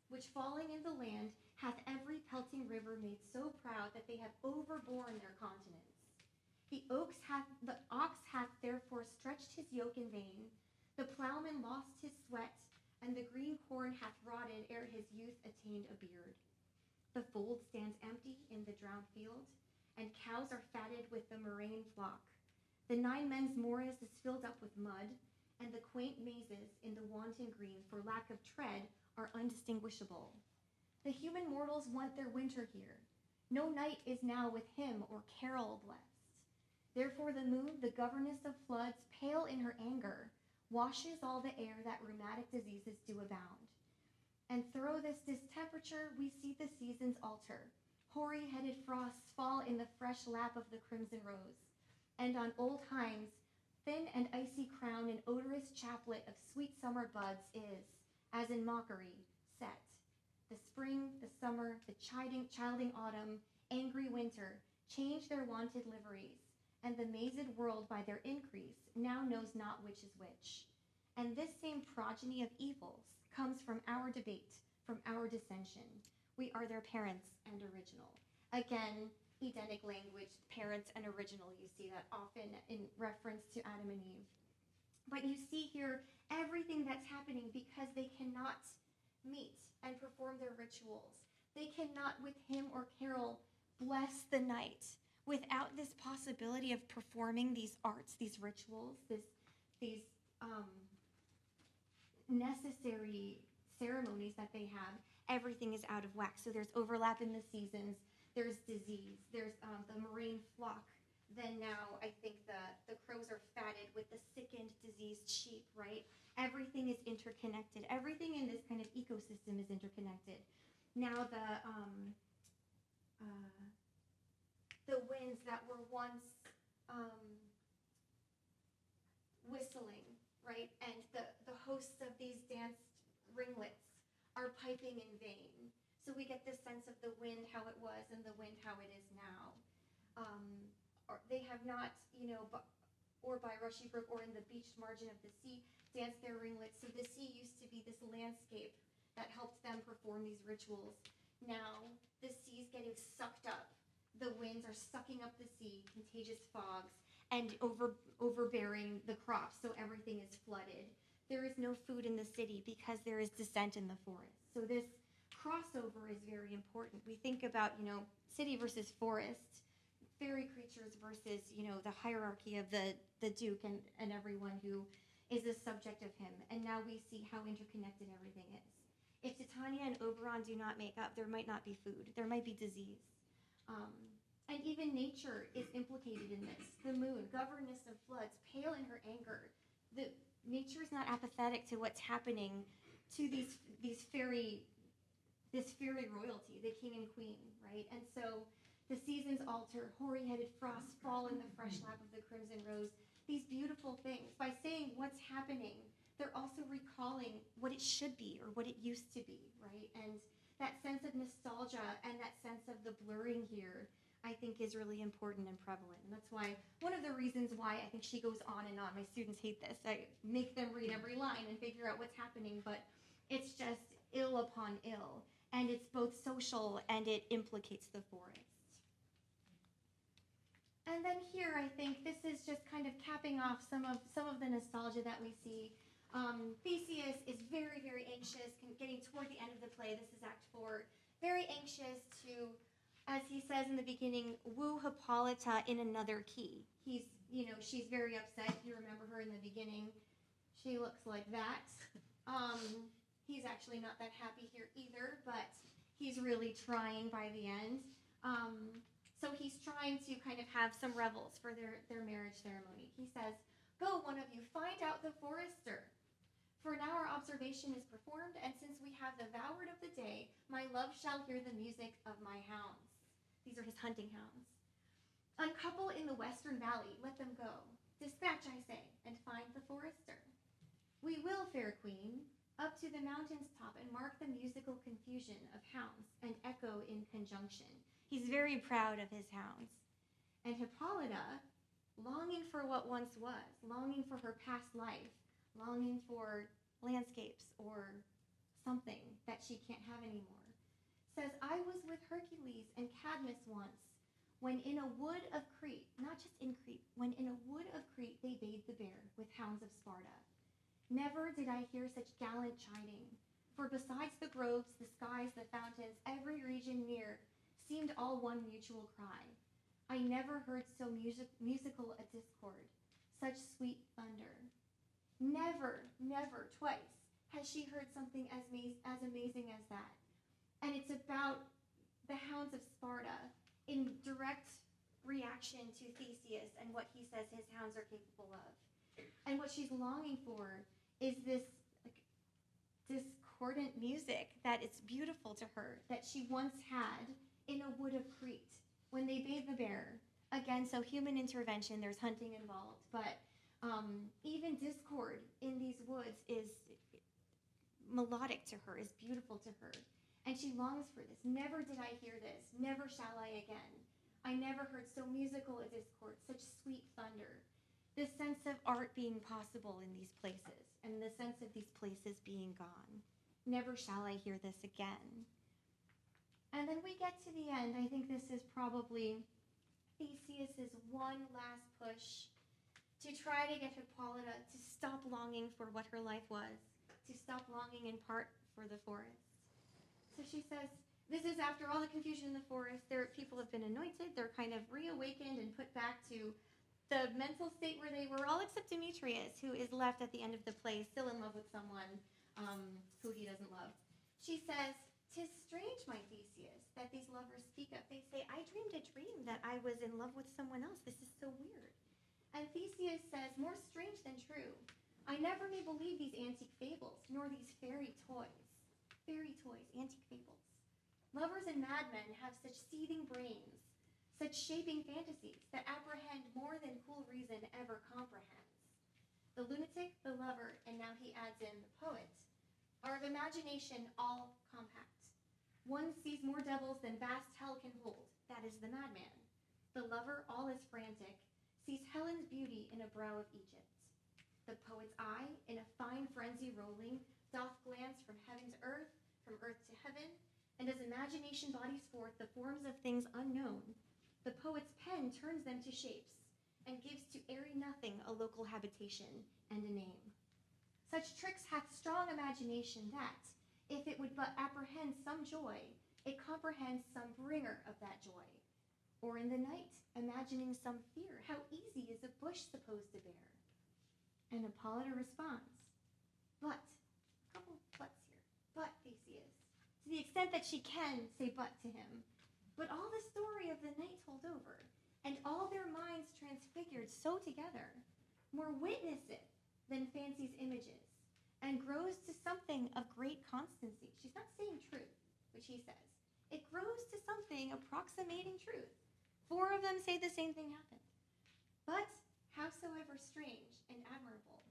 which falling in the land hath every pelting river made so proud that they have overborne their continents. The ox hath therefore stretched his yoke in vain, the plowman lost his sweat, and the green corn hath rotted ere his youth attained a beard. The fold stands empty in the drowned field, and cows are fatted with the murrain flock. The 9 men's morass is filled up with mud, and the quaint mazes in the wanton green for lack of tread are undistinguishable. The human mortals want their winter here. No night is now with him or carol blessed. Therefore the moon, the governess of floods, pale in her anger, washes all the air that rheumatic diseases do abound. And through this distemperature we see the seasons alter. Hoary-headed frosts fall in the fresh lap of the crimson rose, and on old hinds, thin and icy crown and odorous chaplet of sweet summer buds is, as in mockery, set. The spring, the summer, the chiding autumn, angry winter, change their wonted liveries, and the mazed world by their increase now knows not which is which. And this same progeny of evils comes from our debate, from our dissension. We are their parents and original. Again, Edenic language, parents and original, you see that often in reference to Adam and Eve. But you see here everything that's happening because they cannot meet and perform their rituals. They cannot, with hymn or carol, bless the night without this possibility of performing these arts, these rituals, these necessary ceremonies that they have. Everything is out of whack. So there's overlap in the seasons. There's disease. There's the moraine flock. Then now I think the crows are fatted with the sickened, diseased sheep, right? Everything is interconnected. Everything in this kind of ecosystem is interconnected. Now the winds that were once whistling, right? And the hosts of these danced ringlets are piping in vain. So we get this sense of the wind how it was and the wind how it is now. Or they have not, or by Rushy Brook or in the beached margin of the sea, danced their ringlets. So the sea used to be this landscape that helped them perform these rituals. Now the sea's getting sucked up. The winds are sucking up the sea, contagious fogs, and overbearing the crops, so everything is flooded. There is no food in the city because there is descent in the forest. So this crossover is very important. We think about, city versus forest, fairy creatures versus, the hierarchy of the Duke and everyone who is the subject of him. And now we see how interconnected everything is. If Titania and Oberon do not make up, there might not be food. There might be disease. And even nature is implicated in this. The moon, governess of floods, pale in her anger. Nature is not apathetic to what's happening to this fairy royalty, the king and queen, right? And so the seasons alter, hoary-headed frosts fall in the fresh lap of the crimson rose. These beautiful things. By saying what's happening, they're also recalling what it should be or what it used to be, right? And that sense of nostalgia and that sense of the blurring here, I think, is really important and prevalent. And that's why, one of the reasons why I think she goes on and on. My students hate this. I make them read every line and figure out what's happening, but it's just ill upon ill. And it's both social and it implicates the forest. And then here, I think this is just kind of capping off some of the nostalgia that we see. Theseus is very, very anxious, getting toward the end of the play. This is Act 4. Very anxious to, as he says in the beginning, woo Hippolyta in another key. She's very upset. If you remember her in the beginning, she looks like that. He's actually not that happy here either, but he's really trying by the end. So he's trying to kind of have some revels for their marriage ceremony. He says, "Go, one of you, find out the forester. For now our observation is performed, and since we have the voward of the day, my love shall hear the music of my hounds." These are his hunting hounds. "Uncouple in the western valley, let them go. Dispatch, I say, and find the forester. We will, fair queen, up to the mountain's top and mark the musical confusion of hounds and echo in conjunction." He's very proud of his hounds. And Hippolyta, longing for what once was, longing for her past life, longing for landscapes or something that she can't have anymore, says, "I was with Hercules and Cadmus once, when in a wood of Crete," not just in Crete, "when in a wood of Crete they bathed the bear with hounds of Sparta. Never did I hear such gallant chiding, for besides the groves, the skies, the fountains, every region near, seemed all one mutual cry. I never heard so musical a discord, such sweet thunder. Never, never, twice, has she heard something as amazing as that." And it's about the hounds of Sparta in direct reaction to Theseus and what he says his hounds are capable of. And what she's longing for is this discordant music that is beautiful to her, that she once had in a wood of Crete when they bathed the bear. Again, so human intervention, there's hunting involved, but even discord in these woods is melodic to her, is beautiful to her. And she longs for this. "Never did I hear this, never shall I again. I never heard so musical a discord, such sweet thunder." The sense of art being possible in these places, and the sense of these places being gone. Never shall I hear this again. And then we get to the end. I think this is probably Theseus's one last push to try to get Hippolyta to stop longing for what her life was, to stop longing in part for the forest. So she says, This is after all the confusion in the forest. People have been anointed. They're kind of reawakened and put back to the mental state where they were, all except Demetrius, who is left at the end of the play, still in love with someone who he doesn't love. She says, "'Tis strange, my Theseus, that these lovers speak of." They say, "I dreamed a dream that I was in love with someone else. This is so weird." And Theseus says, "More strange than true. I never may believe these antique fables, nor these fairy toys." Fairy toys, antique fables. Lovers and madmen have such seething brains, such shaping fantasies that apprehend more than cool reason ever comprehends. The lunatic, the lover, and now he adds in the poet, are of imagination all compact. One sees more devils than vast hell can hold. That is the madman. The lover, all is frantic, sees Helen's beauty in a brow of Egypt. The poet's eye, in a fine frenzy rolling, doth glance from heaven to earth, from earth to heaven, and as imagination bodies forth the forms of things unknown, the poet's pen turns them to shapes, and gives to airy nothing a local habitation and a name. Such tricks hath strong imagination that, if it would but apprehend some joy, it comprehends some bringer of that joy. Or in the night, imagining some fear, how easy is a bush supposed to bear? And Hippolyta responds, "But," a couple buts here, "but, Theseus," to the extent that she can say but to him, "but all the story of the night told over, and all their minds transfigured so together, more witnesseth than fancy's images, and grows to something of great constancy." She's not saying truth, which he says. It grows to something approximating truth. 4 of them say the same thing happened. But howsoever strange and admirable.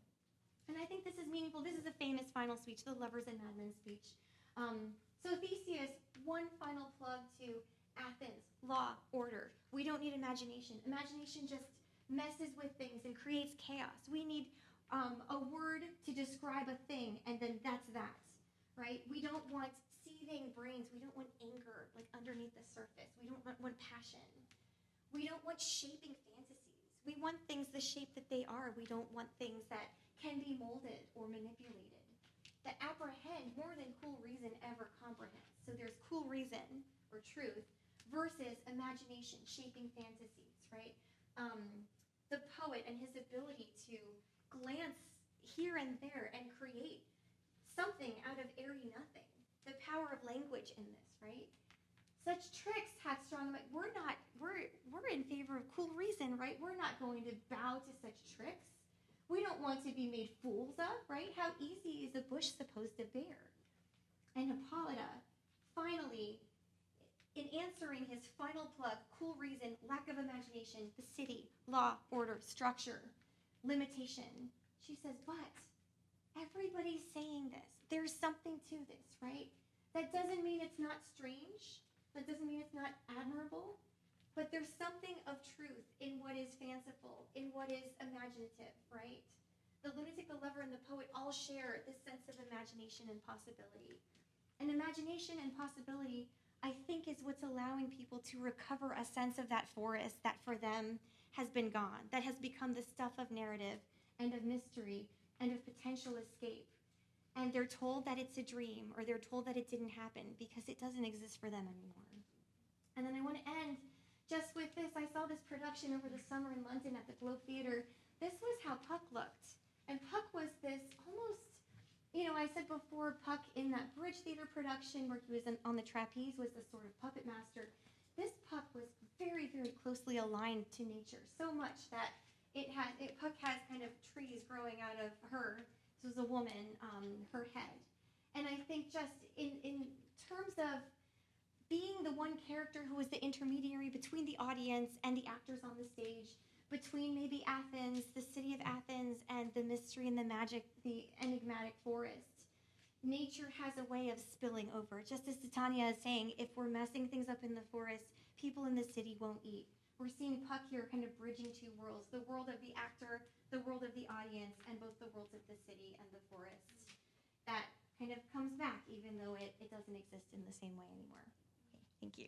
And I think this is meaningful. This is a famous final speech, the Lovers and Madmen speech. So Theseus, one final plug to Athens, law, order. We don't need imagination. Imagination just messes with things and creates chaos. We need a word to describe a thing, and then that's that, right? We don't want seething brains. We don't want anger, like underneath the surface. We don't want passion. We don't want shaping fantasies. We want things the shape that they are. We don't want things that can be molded or manipulated, that apprehend more than cool reason ever comprehends. So there's cool reason or truth versus imagination, shaping fantasies, right? The poet and his ability to glance here and there and create something out of airy nothing. The power of language in this, right? Such tricks hath strong. We're in favor of cool reason, right? We're not going to bow to such tricks. We don't want to be made fools of, right? How easy is a bush supposed to bear? And Hippolyta, finally, in answering his final plug, cool reason, lack of imagination, the city, law, order, structure, limitation, she says, but everybody's saying this. There's something to this, right? That doesn't mean it's not strange. That doesn't mean it's not admirable. But there's something of truth in what is fanciful, in what is imaginative, right? The lunatic, the lover, and the poet all share this sense of imagination and possibility. And imagination and possibility, I think, is what's allowing people to recover a sense of that forest that for them has been gone, that has become the stuff of narrative and of mystery and of potential escape. And they're told that it's a dream, or they're told that it didn't happen because it doesn't exist for them anymore. And then I want to end just with this. I saw this production over the summer in London at the Globe Theatre. This was how Puck looked. And Puck was this almost, I said before, Puck in that Bridge Theatre production where he was on the trapeze was the sort of puppet master. This Puck was very, very closely aligned to nature, so much that Puck has kind of trees growing out of her. This was a woman, her head. And I think just in terms of being the one character who was the intermediary between the audience and the actors on the stage, between maybe Athens, the city of Athens, and the mystery and the magic, the enigmatic forest, nature has a way of spilling over. Just as Titania is saying, if we're messing things up in the forest, people in the city won't eat. We're seeing Puck here kind of bridging 2 worlds, the world of the actor, the world of the audience, and both the worlds of the city and the forest. That kind of comes back, even though it doesn't exist in the same way anymore. Okay, thank you.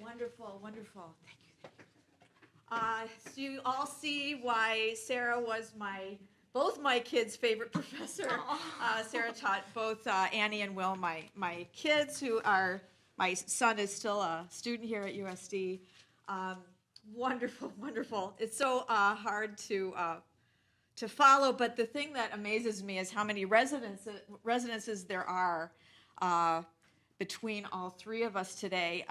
Wonderful, wonderful. Thank you. So you all see why Sara was my both my kids' favorite professor. Sara taught both Annie and Will, my kids, who are, my son is still a student here at USD. Wonderful, wonderful. It's so hard to follow, but the thing that amazes me is how many residences there are between all three of us today.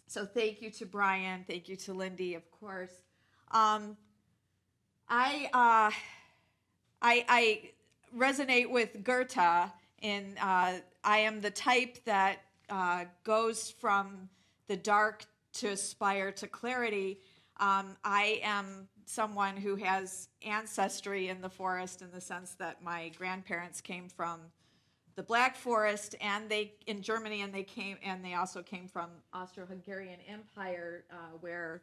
So thank you to Brian, thank you to Lindy, of course. I resonate with Goethe in I am the type that goes from the dark to aspire to clarity. I am someone who has ancestry in the forest in the sense that my grandparents came from the Black Forest and they in Germany, and they also came from Austro-Hungarian Empire, where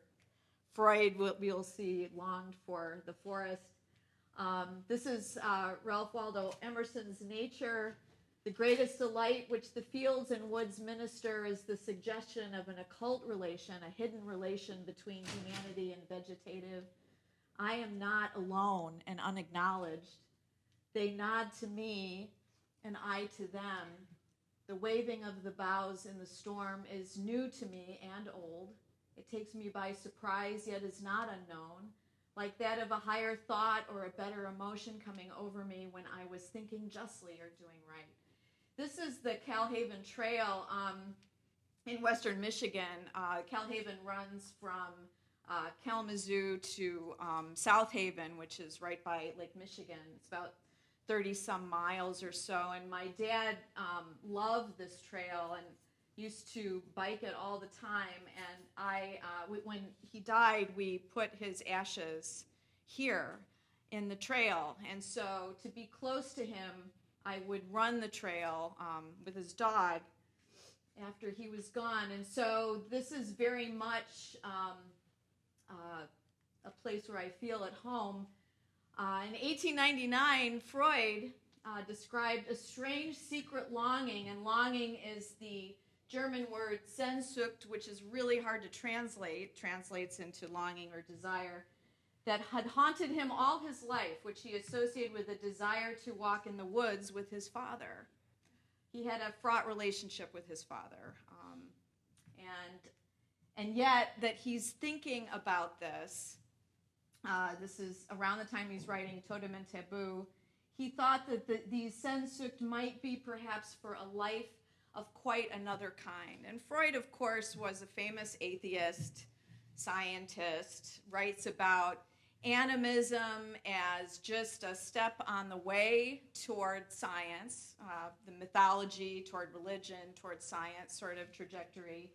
Freud, we'll see, longed for the forest. This is Ralph Waldo Emerson's Nature. The greatest delight which the fields and woods minister is the suggestion of an occult relation, a hidden relation between humanity and vegetative. I am not alone and unacknowledged. They nod to me, and I to them. The waving of the boughs in the storm is new to me and old. It takes me by surprise, yet is not unknown, like that of a higher thought or a better emotion coming over me when I was thinking justly or doing right. This is the Calhaven Trail in western Michigan. Calhaven runs from Kalamazoo to South Haven, which is right by Lake Michigan. It's about 30-some miles or so. And my dad loved this trail and used to bike it all the time. And when he died, we put his ashes here in the trail. And so to be close to him, I would run the trail with his dog after he was gone. And so this is very much a place where I feel at home. In 1899, Freud described a strange secret longing, and longing is the German word Sehnsucht, which is really hard to translate, translates into longing or desire, that had haunted him all his life, which he associated with a desire to walk in the woods with his father. He had a fraught relationship with his father. And yet that he's thinking about this, this is around the time he's writing Totem and Taboo, he thought that these Sehnsucht might be perhaps for a life of quite another kind. And Freud, of course, was a famous atheist, scientist, writes about animism as just a step on the way toward science, the mythology toward religion, toward science sort of trajectory.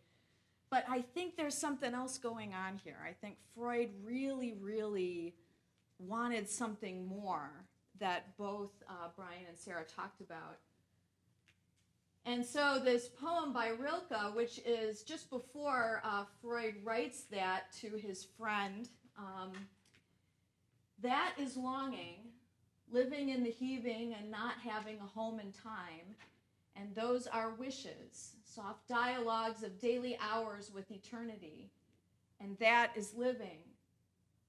But I think there's something else going on here. I think Freud really, really wanted something more that both Brian and Sara talked about. And so this poem by Rilke, which is just before Freud writes that to his friend, that is longing, living in the heaving and not having a home in time. And those are wishes, soft dialogues of daily hours with eternity. And that is living,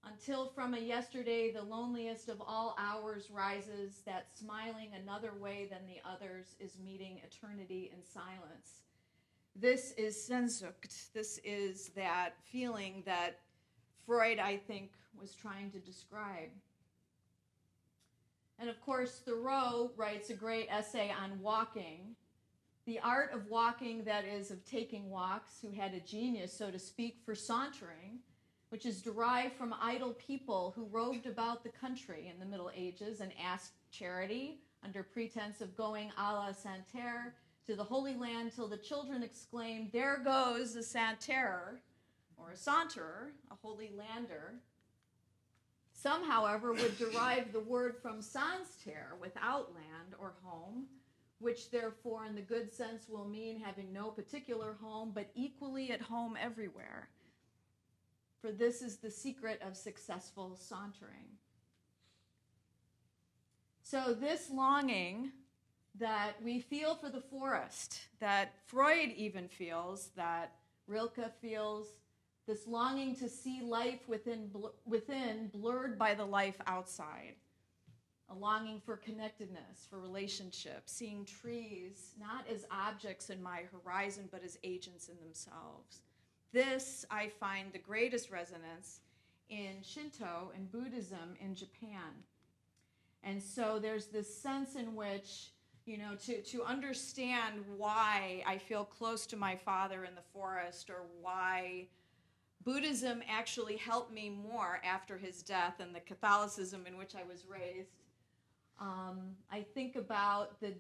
until from a yesterday the loneliest of all hours rises, that smiling another way than the others is meeting eternity in silence. This is Sehnsucht. This is that feeling that Freud, I think, was trying to describe. And of course, Thoreau writes a great essay on walking, the art of walking, that is, of taking walks, who had a genius, so to speak, for sauntering, which is derived from idle people who roved about the country in the Middle Ages and asked charity under pretense of going a la Santerre to the Holy Land, till the children exclaimed, "There goes a Santerre," or a saunterer, a Holy Lander. Some, however, would derive the word from sans terre, without land or home, which therefore in the good sense will mean having no particular home, but equally at home everywhere. For this is the secret of successful sauntering. So this longing that we feel for the forest, that Freud even feels, that Rilke feels, this longing to see life within blurred by the life outside. a longing for connectedness, for relationships, seeing trees not as objects in my horizon, but as agents in themselves. This, I find the greatest resonance in Shinto and Buddhism in Japan. And so there's this sense in which, to understand why I feel close to my father in the forest, or why Buddhism actually helped me more after his death than the Catholicism in which I was raised. I think about the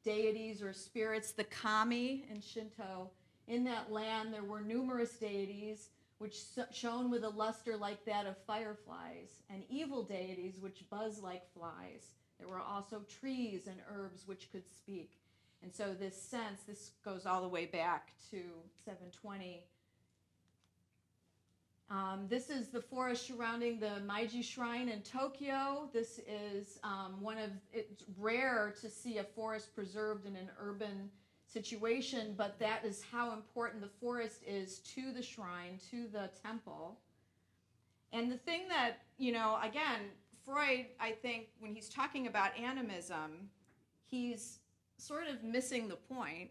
deities or spirits, the kami in Shinto. In that land, there were numerous deities which shone with a luster like that of fireflies, and evil deities which buzz like flies. There were also trees and herbs which could speak. And so this goes all the way back to 720. This is the forest surrounding the Meiji Shrine in Tokyo. This is it's rare to see a forest preserved in an urban situation, but that is how important the forest is to the shrine, to the temple. And the thing that, again, Freud, I think, when he's talking about animism, he's sort of missing the point.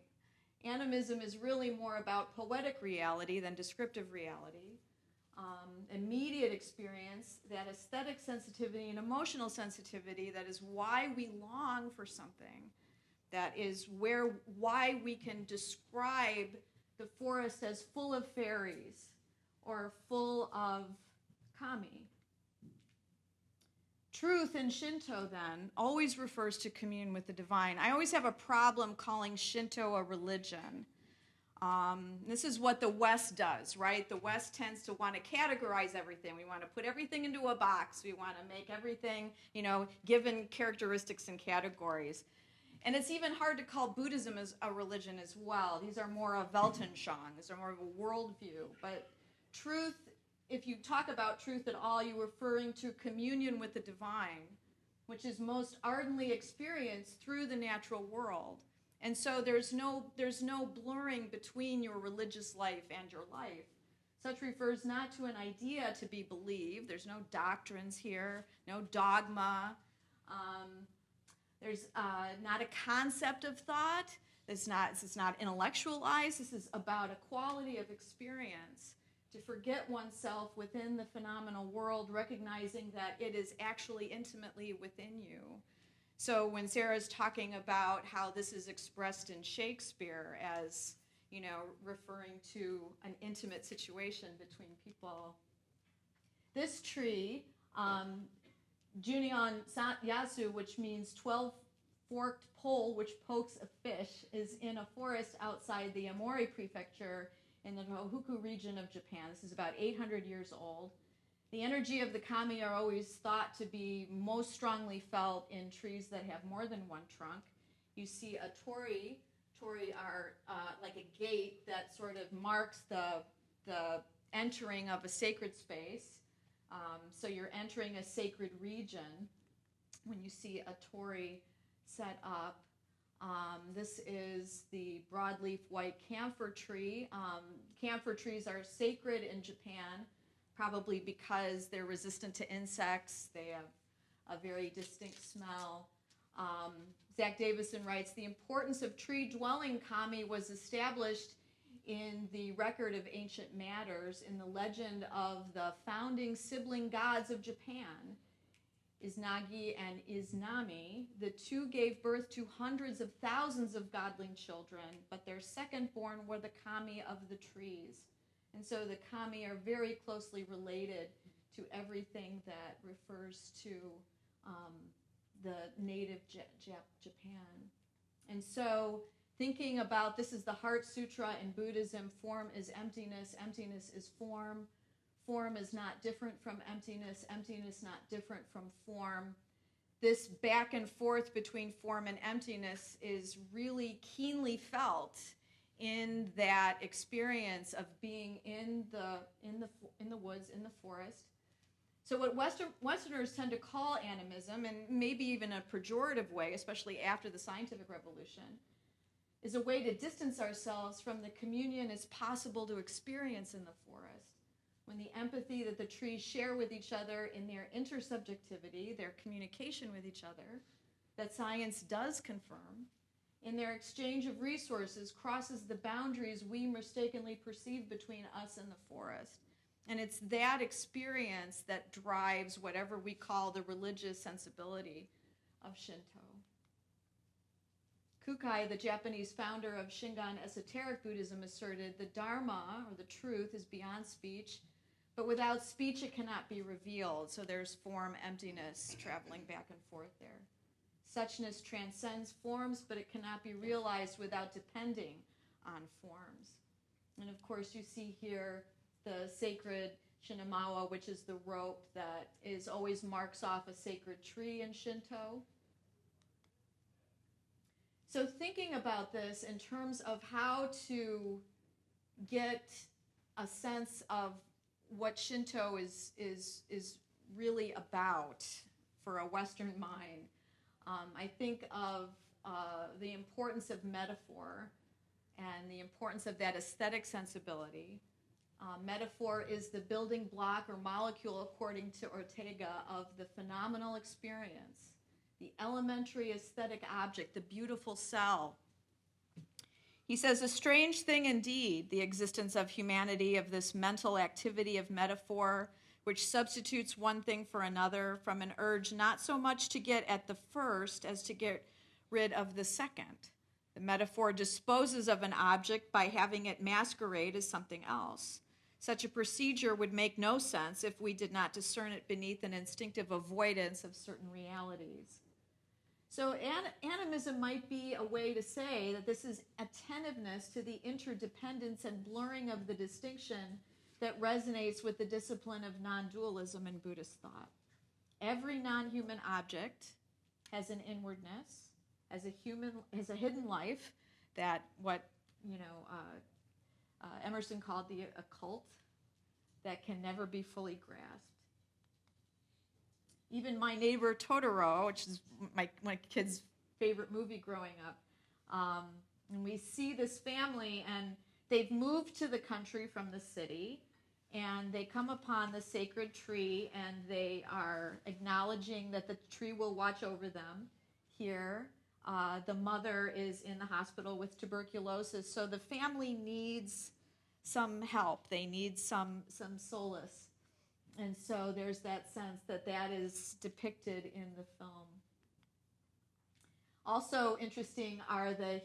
Animism is really more about poetic reality than descriptive reality. Immediate experience, that aesthetic sensitivity and emotional sensitivity, that is why we long for something. That is why we can describe the forest as full of fairies or full of kami. Truth in Shinto, then, always refers to commune with the divine. I always have a problem calling Shinto a religion. This is what the West does, right? The West tends to want to categorize everything. We want to put everything into a box. We want to make everything, given characteristics and categories. And it's even hard to call Buddhism as a religion as well. These are more of Weltanschauung. These are more of a worldview. But truth, if you talk about truth at all, you're referring to communion with the divine, which is most ardently experienced through the natural world. And so there's no blurring between your religious life and your life. Such refers not to an idea to be believed. There's no doctrines here, no dogma. There's not a concept of thought. This is not intellectualized. This is about a quality of experience, to forget oneself within the phenomenal world, recognizing that it is actually intimately within you. So when Sara's talking about how this is expressed in Shakespeare as, referring to an intimate situation between people, this tree, Junion Yasu, which means 12-forked pole which pokes a fish, is in a forest outside the Aomori prefecture in the Tohoku region of Japan. This is about 800 years old. The energy of the kami are always thought to be most strongly felt in trees that have more than one trunk. You see a tori. Tori are like a gate that sort of marks the entering of a sacred space. So you're entering a sacred region when you see a tori set up. This is the broadleaf white camphor tree. Camphor trees are sacred in Japan, probably because they're resistant to insects. They have a very distinct smell. Zach Davison writes, the importance of tree-dwelling kami was established in the record of ancient matters in the legend of the founding sibling gods of Japan, Izanagi and Izanami. The two gave birth to hundreds of thousands of godling children, but their second-born were the kami of the trees. And so the kami are very closely related to everything that refers to the native Japan. And so thinking about, this is the Heart Sutra in Buddhism, form is emptiness, emptiness is form. Form is not different from emptiness, emptiness not different from form. This back and forth between form and emptiness is really keenly felt in that experience of being in the woods, in the forest. So what Westerners tend to call animism, and maybe even a pejorative way, especially after the scientific revolution, is a way to distance ourselves from the communion as possible to experience in the forest. when the empathy that the trees share with each other in their intersubjectivity, their communication with each other, that science does confirm, in their exchange of resources, crosses the boundaries we mistakenly perceive between us and the forest. And it's that experience that drives whatever we call the religious sensibility of Shinto. Kukai, the Japanese founder of Shingon esoteric Buddhism, asserted the Dharma, or the truth, is beyond speech, but without speech it cannot be revealed. So there's form emptiness traveling back and forth there. Suchness transcends forms, but it cannot be realized without depending on forms. And of course you see here the sacred Shinamawa, which is the rope that always marks off a sacred tree in Shinto. So thinking about this in terms of how to get a sense of what Shinto is really about for a Western mind, I think of the importance of metaphor and the importance of that aesthetic sensibility. Metaphor is the building block or molecule, according to Ortega, of the phenomenal experience, the elementary aesthetic object, the beautiful cell. He says, a strange thing indeed, the existence of humanity, of this mental activity of metaphor, which substitutes one thing for another from an urge not so much to get at the first as to get rid of the second. The metaphor disposes of an object by having it masquerade as something else. Such a procedure would make no sense if we did not discern it beneath an instinctive avoidance of certain realities. So animism might be a way to say that this is attentiveness to the interdependence and blurring of the distinction that resonates with the discipline of non-dualism in Buddhist thought. Every non-human object has an inwardness, has a hidden life, that what Emerson called the occult, that can never be fully grasped. Even My Neighbor Totoro, which is my kid's favorite movie growing up, and we see this family, and they've moved to the country from the city, and they come upon the sacred tree, and they are acknowledging that the tree will watch over them here. The mother is in the hospital with tuberculosis, so the family needs some help. They need some solace. And so there's that sense that is depicted in the film. Also interesting are the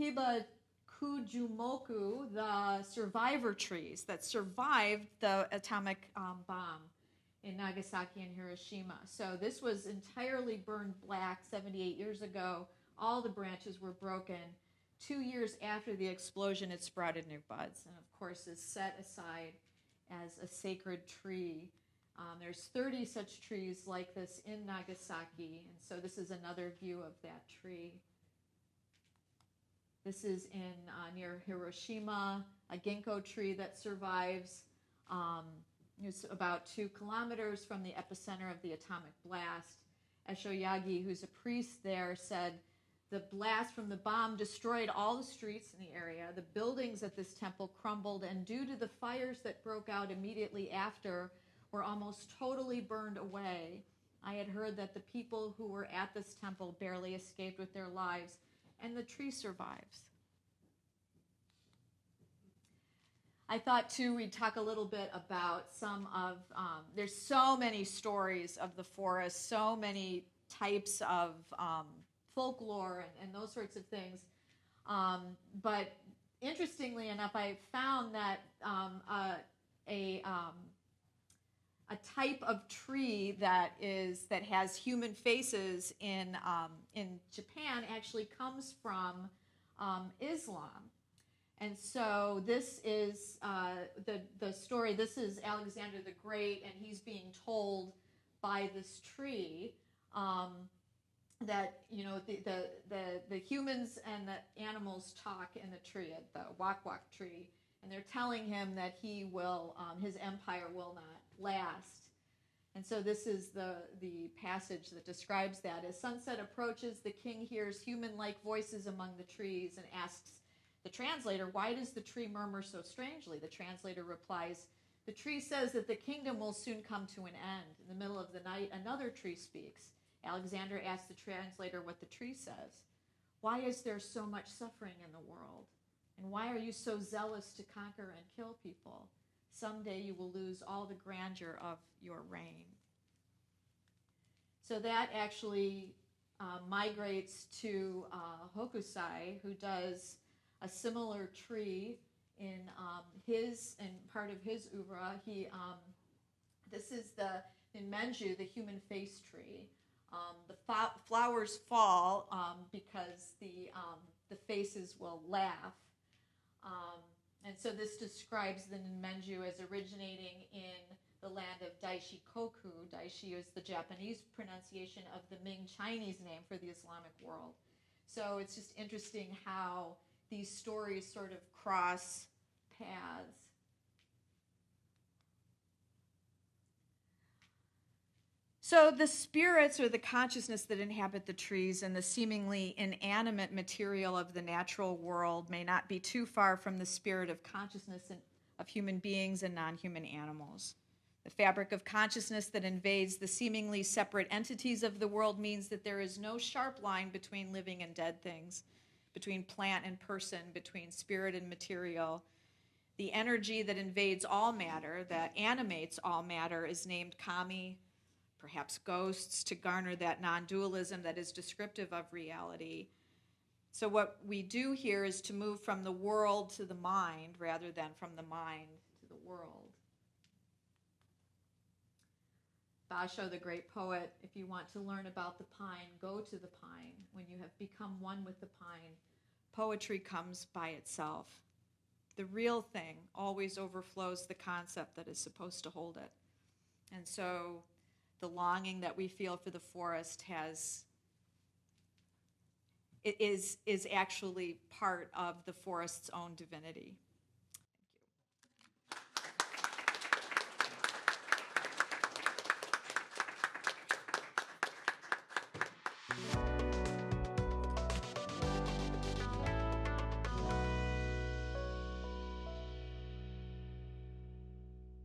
Hibakujumoku, the survivor trees that survived the atomic bomb in Nagasaki and Hiroshima. So this was entirely burned black 78 years ago. All the branches were broken. 2 years after the explosion, it sprouted new buds, and of course is set aside as a sacred tree. There's 30 such trees like this in Nagasaki, and so this is another view of that tree. This is near Hiroshima, a ginkgo tree that survives. It's about 2 kilometers from the epicenter of the atomic blast. Eshoyagi, who's a priest there, said, the blast from the bomb destroyed all the streets in the area. The buildings at this temple crumbled, and due to the fires that broke out immediately after, were almost totally burned away. I had heard that the people who were at this temple barely escaped with their lives, and the tree survives. I thought, too, we'd talk a little bit about some of, there's so many stories of the forest, so many types of folklore and those sorts of things. But interestingly enough, I found that a type of tree that has human faces in Japan actually comes from Islam. And so this is the story. This is Alexander the Great, and he's being told by this tree that the humans and the animals talk in the tree, at the wak-wak tree, and they're telling him that he will his empire will not last. And so this is the passage that describes that. As sunset approaches, the king hears human-like voices among the trees and asks the translator, "Why does the tree murmur so strangely?" The translator replies, The tree says that the kingdom will soon come to an end. In the middle of the night, another tree speaks. Alexander asks the translator what the tree says. Why is there so much suffering in the world? And why are you so zealous to conquer and kill people? Someday you will lose all the grandeur of your reign. So that actually migrates to Hokusai, who does a similar tree in part of his oeuvre. This is in Menju, the human face tree. The flowers fall because the faces will laugh. And so this describes the Menju as originating in the land of Daishikoku. Daishi is the Japanese pronunciation of the Ming Chinese name for the Islamic world. So it's just interesting how these stories sort of cross paths. So the spirits or the consciousness that inhabit the trees and the seemingly inanimate material of the natural world may not be too far from the spirit of consciousness of human beings and non-human animals. The fabric of consciousness that invades the seemingly separate entities of the world means that there is no sharp line between living and dead things, between plant and person, between spirit and material. The energy that invades all matter, that animates all matter, is named kami, perhaps ghosts, to garner that non-dualism that is descriptive of reality. So what we do here is to move from the world to the mind rather than from the mind to the world. Basho, the great poet, if you want to learn about the pine, go to the pine. When you have become one with the pine, poetry comes by itself. The real thing always overflows the concept that is supposed to hold it. And so the longing that we feel for the forest is actually part of the forest's own divinity.